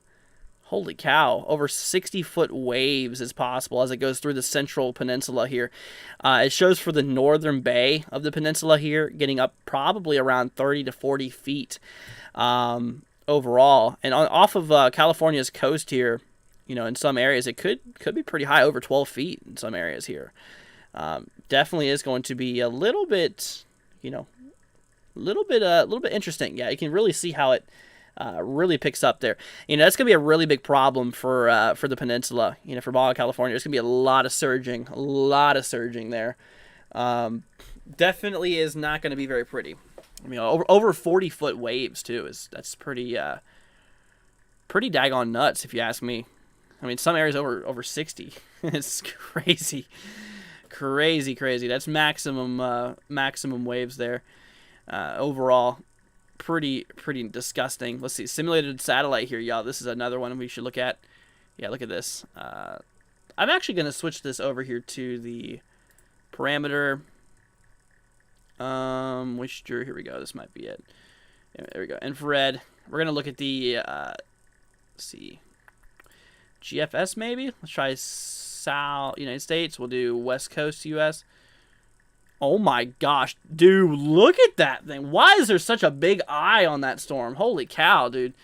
Speaker 1: Holy cow, over 60-foot waves is possible as it goes through the central peninsula here. It shows for the northern bay of the peninsula here, getting up probably around 30 to 40 feet overall. And off of California's coast here, you know, in some areas, it could be pretty high, over 12 feet in some areas here. Definitely is going to be a little bit, you know, a little bit interesting. Yeah, you can really see how it really picks up there. You know, that's going to be a really big problem for the peninsula. You know, for Baja California, there's going to be a lot of surging there. Definitely is not going to be very pretty. I mean, over 40-foot waves too that's pretty daggone nuts if you ask me. I mean, some areas over 60. It's crazy. That's maximum waves there. Overall, pretty disgusting. Let's see, simulated satellite here, y'all. This is another one we should look at. Yeah, look at this. I'm actually going to switch this over here to the parameter. Moisture, here we go. This might be it. Yeah, there we go. Infrared. We're going to look at the, let's see, GFS maybe? Let's try South United States. We'll do West Coast US. Oh my gosh, dude, look at that thing. Why is there such a big eye on that storm? Holy cow, dude.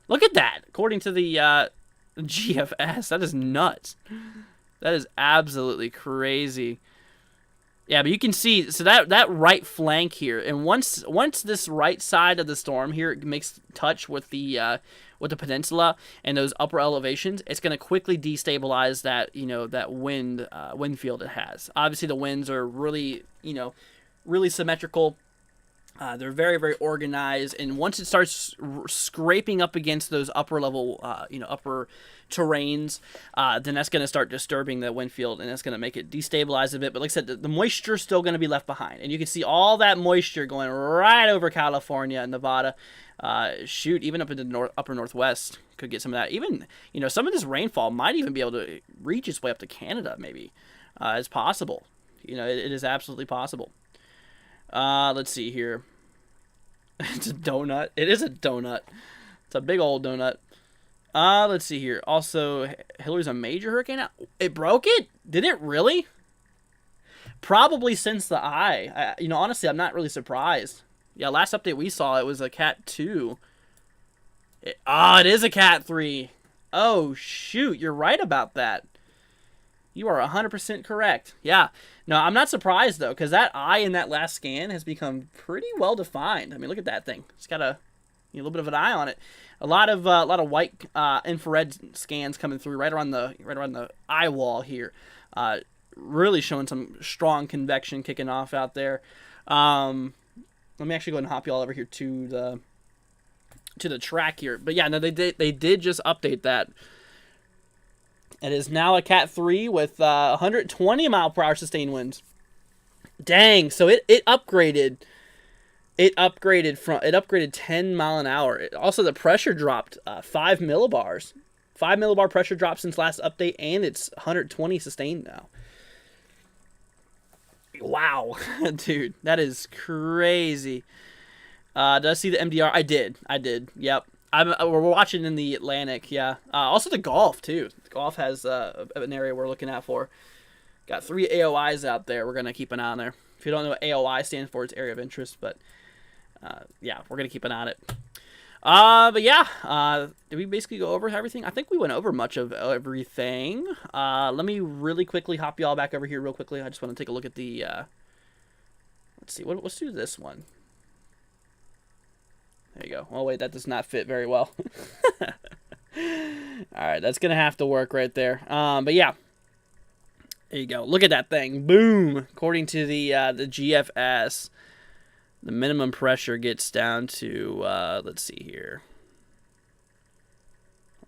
Speaker 1: Look at that. According to the GFS, that is nuts. That is absolutely crazy. Yeah, but you can see, so that right flank here, and once this right side of the storm here makes touch with the peninsula and those upper elevations, it's going to quickly destabilize that, you know, that wind field it has. Obviously, the winds are really, you know, really symmetrical. They're very, very organized, and once it starts scraping up against those upper level, upper terrains, then that's going to start disturbing the wind field, and that's going to make it destabilize a bit. But like I said, the moisture is still going to be left behind, and you can see all that moisture going right over California and Nevada. Shoot, even up into the upper northwest could get some of that. Even, you know, some of this rainfall might even be able to reach its way up to Canada. Maybe it's possible. You know, it is absolutely possible. Let's see here. It's a donut. It is a donut. It's a big old donut. Let's see here. Also, Hilary's a major hurricane now. It broke it? Did it really? Probably since the eye. You know, honestly, I'm not really surprised. Yeah, last update we saw, it was a Cat 2. It is a Cat 3. Oh, shoot. You're right about that. You are 100% correct. Yeah. No, I'm not surprised, though, because that eye in that last scan has become pretty well defined. I mean, look at that thing. It's got a little bit of an eye on it. A lot of white infrared scans coming through right around the eye wall here. Really showing some strong convection kicking off out there. Let me actually go ahead and hop you all over here to the track here. But yeah, no, they did just update that. It is now a Cat 3 with 120 mile per hour sustained winds. Dang, so it upgraded. It upgraded 10 mile an hour. Also, the pressure dropped 5 millibars. 5 millibar pressure drop since last update, and it's 120 sustained now. Wow, dude, that is crazy. Did I see the MDR? I did. Yep. We're watching in the Atlantic, yeah. Also the Gulf, too. The Gulf has an area we're looking at for. Got 3 AOIs out there. We're going to keep an eye on there. If you don't know what AOI stands for, it's Area of Interest. But, yeah, we're going to keep an eye on it. But, yeah, did we basically go over everything? I think we went over much of everything. Let me really quickly hop you all back over here real quickly. I just want to take a look at the, let's see, let's do this one. There you go. Oh, wait, that does not fit very well. All right, that's going to have to work right there. But, yeah. There you go. Look at that thing. Boom. According to the GFS, the minimum pressure gets down to, let's see here.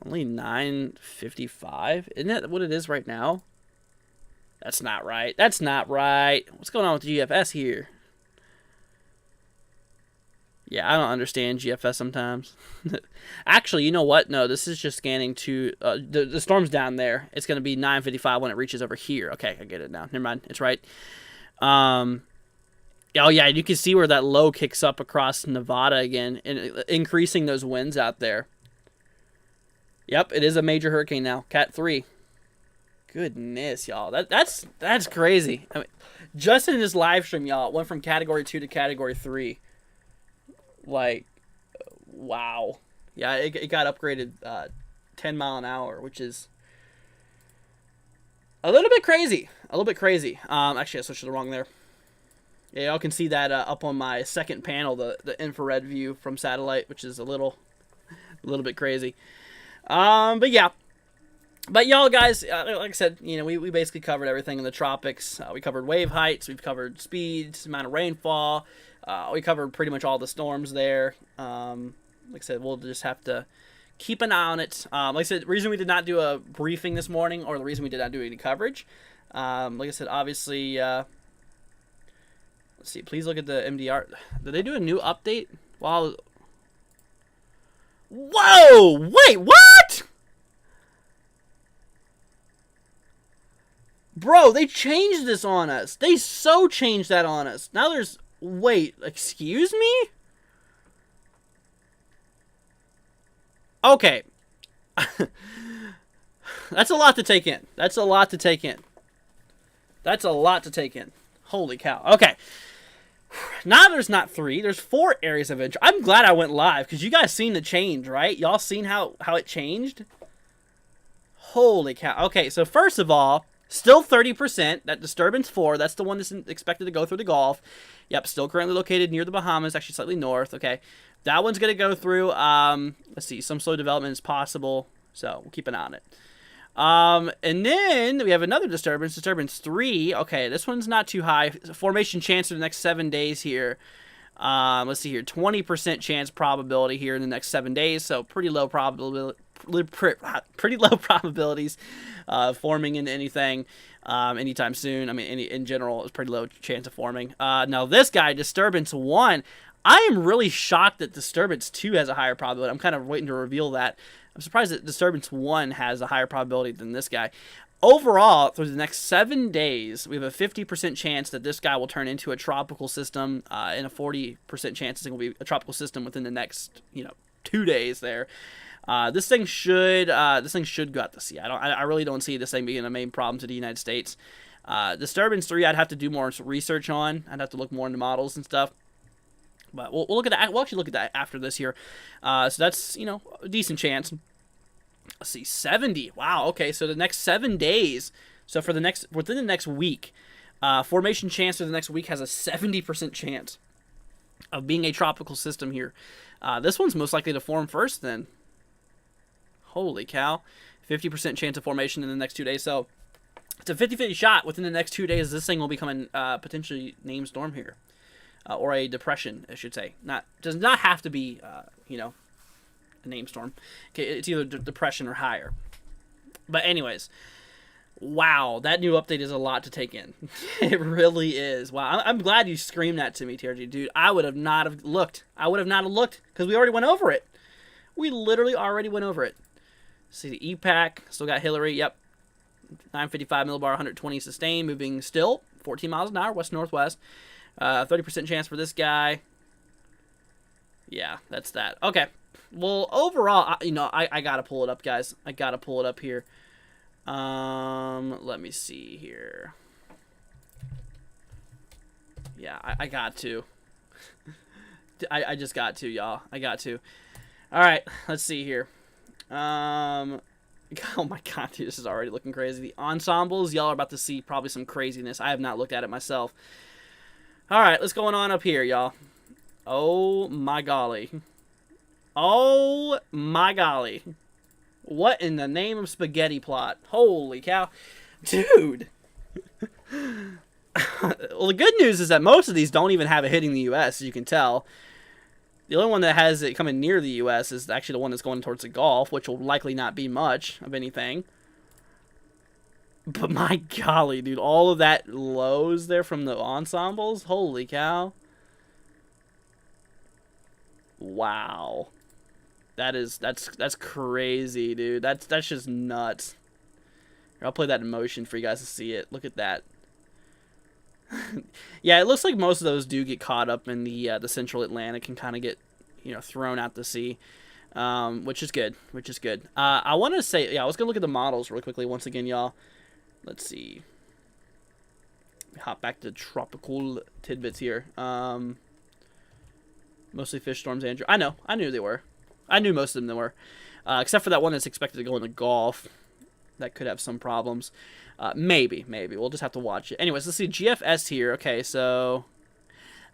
Speaker 1: Only 955. Isn't that what it is right now? That's not right. That's not right. What's going on with the GFS here? Yeah, I don't understand GFS sometimes. Actually, you know what? No, this is just scanning to... the storm's down there. It's going to be 955 when it reaches over here. Okay, I get it now. Never mind. It's right. Oh, yeah, you can see where that low kicks up across Nevada again, and increasing those winds out there. Yep, it is a major hurricane now. Cat 3. Goodness, y'all. That's crazy. I mean, just in this live stream, y'all, it went from Category 2 to Category 3. Like, wow. Yeah, it got upgraded 10 mile an hour, which is a little bit crazy. A little bit crazy. Actually, I switched to the wrong there. Yeah, y'all can see that up on my second panel, the infrared view from satellite, which is a little bit crazy. But yeah. But y'all guys, like I said, you know, we basically covered everything in the tropics. We covered wave heights, we've covered speeds, amount of rainfall. We covered pretty much all the storms there. Like I said, we'll just have to keep an eye on it. Like I said, the reason we did not do a briefing this morning, or the reason we did not do any coverage, like I said, obviously, let's see, please look at the MDR. Did they do a new update? Wow. Whoa! Wait, what? Bro, they changed this on us. They so changed that on us. Now there's... Wait, excuse me? Okay. That's a lot to take in. That's a lot to take in. That's a lot to take in. Holy cow. Okay. Now there's not 3. There's 4 areas of interest. I'm glad I went live, because you guys seen the change, right? Y'all seen how it changed? Holy cow. Okay, so first of all... Still 30%. That disturbance 4, that's the one that's expected to go through the Gulf. Yep, still currently located near the Bahamas, actually slightly north. Okay, that one's going to go through. Let's see, some slow development is possible, so we'll keep an eye on it. And then we have another disturbance 3. Okay, this one's not too high. Formation chance for the next 7 days here. Let's see here, 20% chance probability here in the next 7 days, so pretty low probability. Pretty low probabilities forming into anything anytime soon. I mean, in general, it's pretty low chance of forming. Now, this guy, Disturbance 1, I am really shocked that Disturbance 2 has a higher probability. I'm kind of waiting to reveal that. I'm surprised that Disturbance 1 has a higher probability than this guy. Overall, through the next 7 days, we have a 50% chance that this guy will turn into a tropical system, and a 40% chance it will be a tropical system within the next, 2 days there. This thing should go out to sea. I really don't see this thing being a main problem to the United States. Disturbance 3, I'd have to do more research on. I'd have to look more into models and stuff. But we'll look at that. We'll actually look at that after this here. So that's a decent chance. Let's see, 70. Wow. Okay, so the next 7 days. So within the next week, formation chance for the next week has a 70% chance of being a tropical system here. This one's most likely to form first then. Holy cow. 50% chance of formation in the next 2 days. So it's a 50-50 shot within the next 2 days. This thing will become a potentially named storm here. Or a depression, I should say. Does not have to be, a named storm. Okay, it's either depression or higher. But anyways, wow, that new update is a lot to take in. It really is. Wow, I'm glad you screamed that to me, TRG. Dude, I would have not have looked. Because we already went over it. We literally already went over it. See the EPAC, still got Hilary, yep. 955 millibar, 120 sustained, moving still, 14 miles an hour, west-northwest. 30% chance for this guy. Yeah, that's that. Okay. Well, overall, I gotta pull it up, guys. I gotta pull it up here. Let me see here. Yeah, I got to. I just got to, y'all. I got to. All right, let's see here. Oh my god, dude, this is already looking crazy. The ensembles, y'all are about to see probably some craziness. I have not looked at it myself. All right, let's go on up here, y'all. Oh my golly. Oh my golly. What in the name of spaghetti plot? Holy cow. Dude. Well, the good news is that most of these don't even have it hitting the U.S., as you can tell. The only one that has it coming near the U.S. is actually the one that's going towards the Gulf, which will likely not be much of anything. But my golly, dude, all of that lows there from the ensembles? Holy cow. Wow. That's crazy, dude. That's just nuts. Here, I'll play that in motion for you guys to see it. Look at that. Yeah, it looks like most of those do get caught up in the central Atlantic and kind of get, thrown out to sea. which is good. I wanted to say, yeah, I was gonna look at the models really quickly once again, y'all. Let's see. Hop back to tropical tidbits here. Mostly fish storms, Andrew. I knew they were. I knew most of them were, except for that one that's expected to go in the Gulf. That could have some problems. Maybe. We'll just have to watch it. Anyways, let's see GFS here. Okay, so,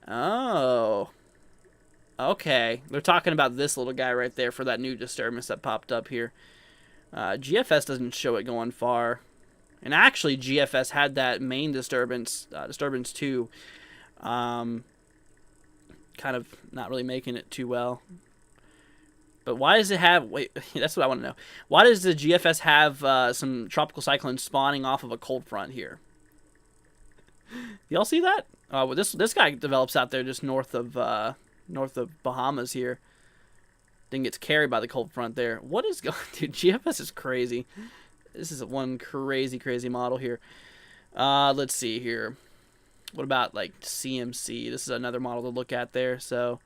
Speaker 1: oh, okay. They're talking about this little guy right there for that new disturbance that popped up here. GFS doesn't show it going far. And actually, GFS had that main disturbance, disturbance 2, kind of not really making it too well. But why does it have, wait, that's what I want to know. Why does the GFS have some tropical cyclones spawning off of a cold front here? Y'all see that? Well, this guy develops out there just north of Bahamas here. Then gets carried by the cold front there. What is going, dude, GFS is crazy. This is one crazy model here. Let's see here. What about like CMC? This is another model to look at there. So,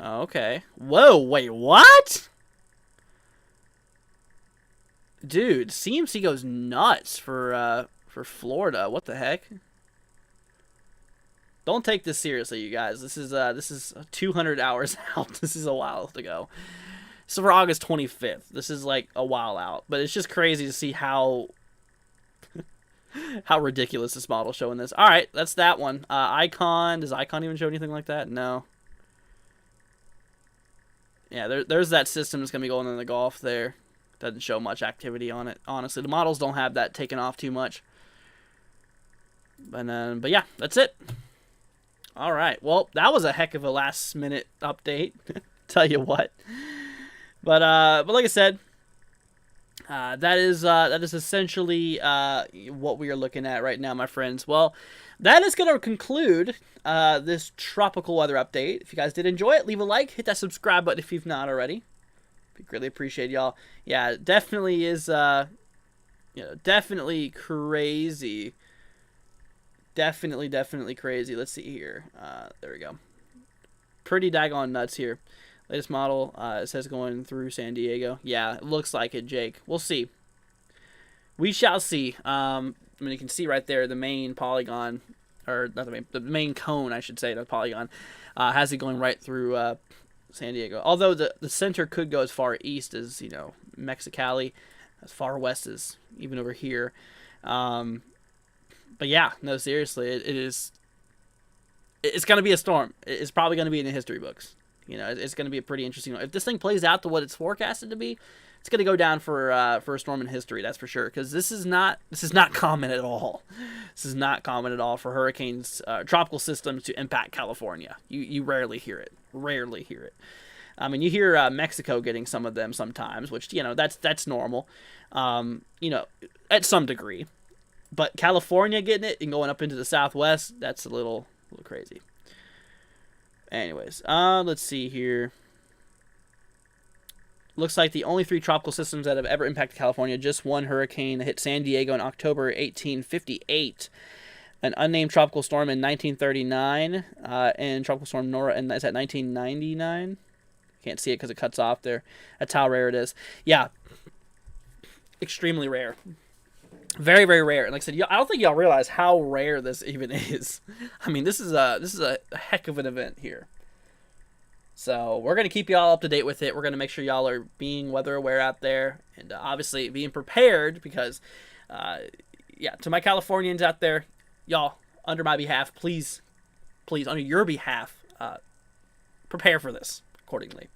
Speaker 1: okay. Whoa, wait, what? Dude, CMC goes nuts for Florida. What the heck? Don't take this seriously, you guys. This is 200 hours out. This is a while to go. So for August 25th, this is like a while out, but it's just crazy to see how how ridiculous this model's showing this. All right, that's that one. Icon, does Icon even show anything like that? No. Yeah, there's that system that's gonna be going in the Gulf there. Doesn't show much activity on it. Honestly, the models don't have that taken off too much. But yeah, that's it. All right. Well, that was a heck of a last minute update. Tell you what. But like I said, that is essentially what we are looking at right now, my friends. Well, that is going to conclude this tropical weather update. If you guys did enjoy it, leave a like, hit that subscribe button if you've not already. We greatly appreciate y'all. Yeah, it definitely is, definitely crazy. Definitely crazy. Let's see here. There we go. Pretty daggone nuts here. Latest model, it says going through San Diego. Yeah, it looks like it, Jake. We'll see. We shall see. I mean, you can see right there the main polygon, or not the main cone, I should say, the polygon, has it going right through San Diego. Although the center could go as far east as, Mexicali, as far west as even over here. But yeah, no, seriously, it's going to be a storm. It's probably going to be in the history books. It's going to be a pretty interesting one. If this thing plays out to what it's forecasted to be, it's going to go down for a storm in history, that's for sure. Because this is not common at all. This is not common at all for hurricanes, tropical systems to impact California. You rarely hear it. Rarely hear it. I mean, you hear Mexico getting some of them sometimes, which that's normal. At some degree. But California getting it and going up into the Southwest, that's a little crazy. Anyways, let's see here. Looks like the only 3 tropical systems that have ever impacted California, just one hurricane that hit San Diego in October 1858. An unnamed tropical storm in 1939, and Tropical Storm Nora, and that's at 1999. Can't see it because it cuts off there. That's how rare it is. Yeah, extremely rare. Very rare. And like I said, I don't think y'all realize how rare this even is. I mean, this is a heck of an event here. So we're gonna keep y'all up to date with it. We're gonna make sure y'all are being weather aware out there, and obviously being prepared because, to my Californians out there, y'all, under my behalf, please, under your behalf, prepare for this accordingly.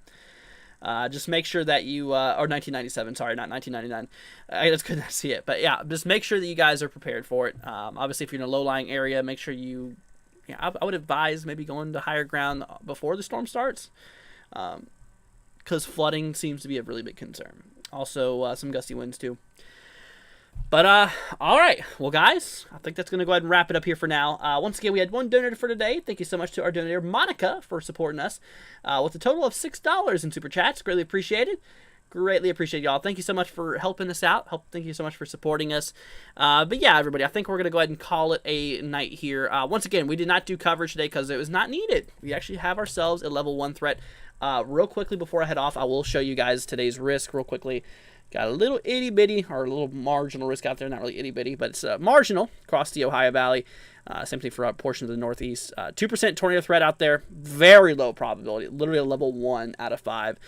Speaker 1: Just make sure that you, or 1997, sorry, not 1999. That's good to see it. But yeah, just make sure that you guys are prepared for it. Obviously, if you're in a low-lying area, make sure you, I would advise maybe going to higher ground before the storm starts. Because flooding seems to be a really big concern. Also, some gusty winds too. But, all right. Well, guys, I think that's going to go ahead and wrap it up here for now. Once again, we had one donator for today. Thank you so much to our donator, Monica, for supporting us with a total of $6 in Super Chats. Greatly appreciated. Greatly appreciate y'all. Thank you so much for helping us out. Thank you so much for supporting us. But yeah, everybody, I think we're going to go ahead and call it a night here. Once again, we did not do coverage today because it was not needed. We actually have ourselves a level 1 threat. Real quickly before I head off, I will show you guys today's risk real quickly. Got a little itty-bitty, or a little marginal risk out there. Not really itty-bitty, but it's marginal across the Ohio Valley. Same thing for portions of the Northeast. 2% tornado threat out there. Very low probability. Literally a level 1 out of 5.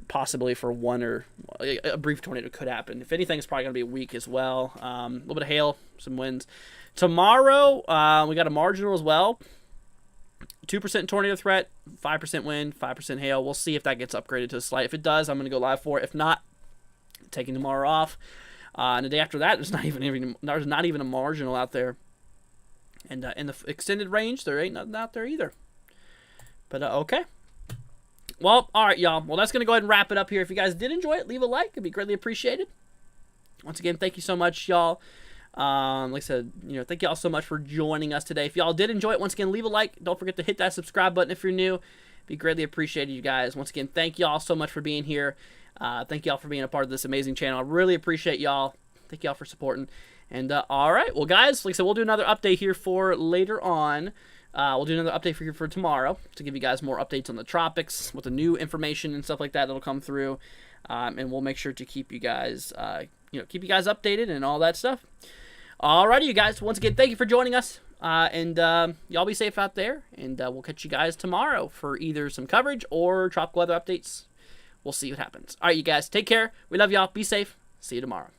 Speaker 1: Possibly for one or a brief tornado could happen. If anything, it's probably going to be weak as well. A little bit of hail, some winds. Tomorrow, we got a marginal as well. 2% tornado threat, 5% wind, 5% hail. We'll see if that gets upgraded to a slight. If it does, I'm going to go live for it. If not, taking tomorrow off. And the day after that, there's not even a marginal out there. And in the extended range, there ain't nothing out there either. But okay. Well, all right, y'all. Well, that's going to go ahead and wrap it up here. If you guys did enjoy it, leave a like. It'd be greatly appreciated. Once again, thank you so much, y'all. Like I said, thank y'all so much for joining us today. If y'all did enjoy it, once again, leave a like. Don't forget to hit that subscribe button if you're new. It'd be greatly appreciated, you guys. Once again, thank y'all so much for being here. Thank y'all for being a part of this amazing channel. I really appreciate y'all. Thank y'all for supporting. And all right, well, guys, like I said, we'll do another update here for later on. We'll do another update for tomorrow to give you guys more updates on the tropics with the new information and stuff like that that'll come through, and we'll make sure to keep you guys, updated and all that stuff. Alrighty, you guys. Once again, thank you for joining us, and y'all be safe out there. And we'll catch you guys tomorrow for either some coverage or tropical weather updates. We'll see what happens. All right, you guys. Take care. We love y'all. Be safe. See you tomorrow.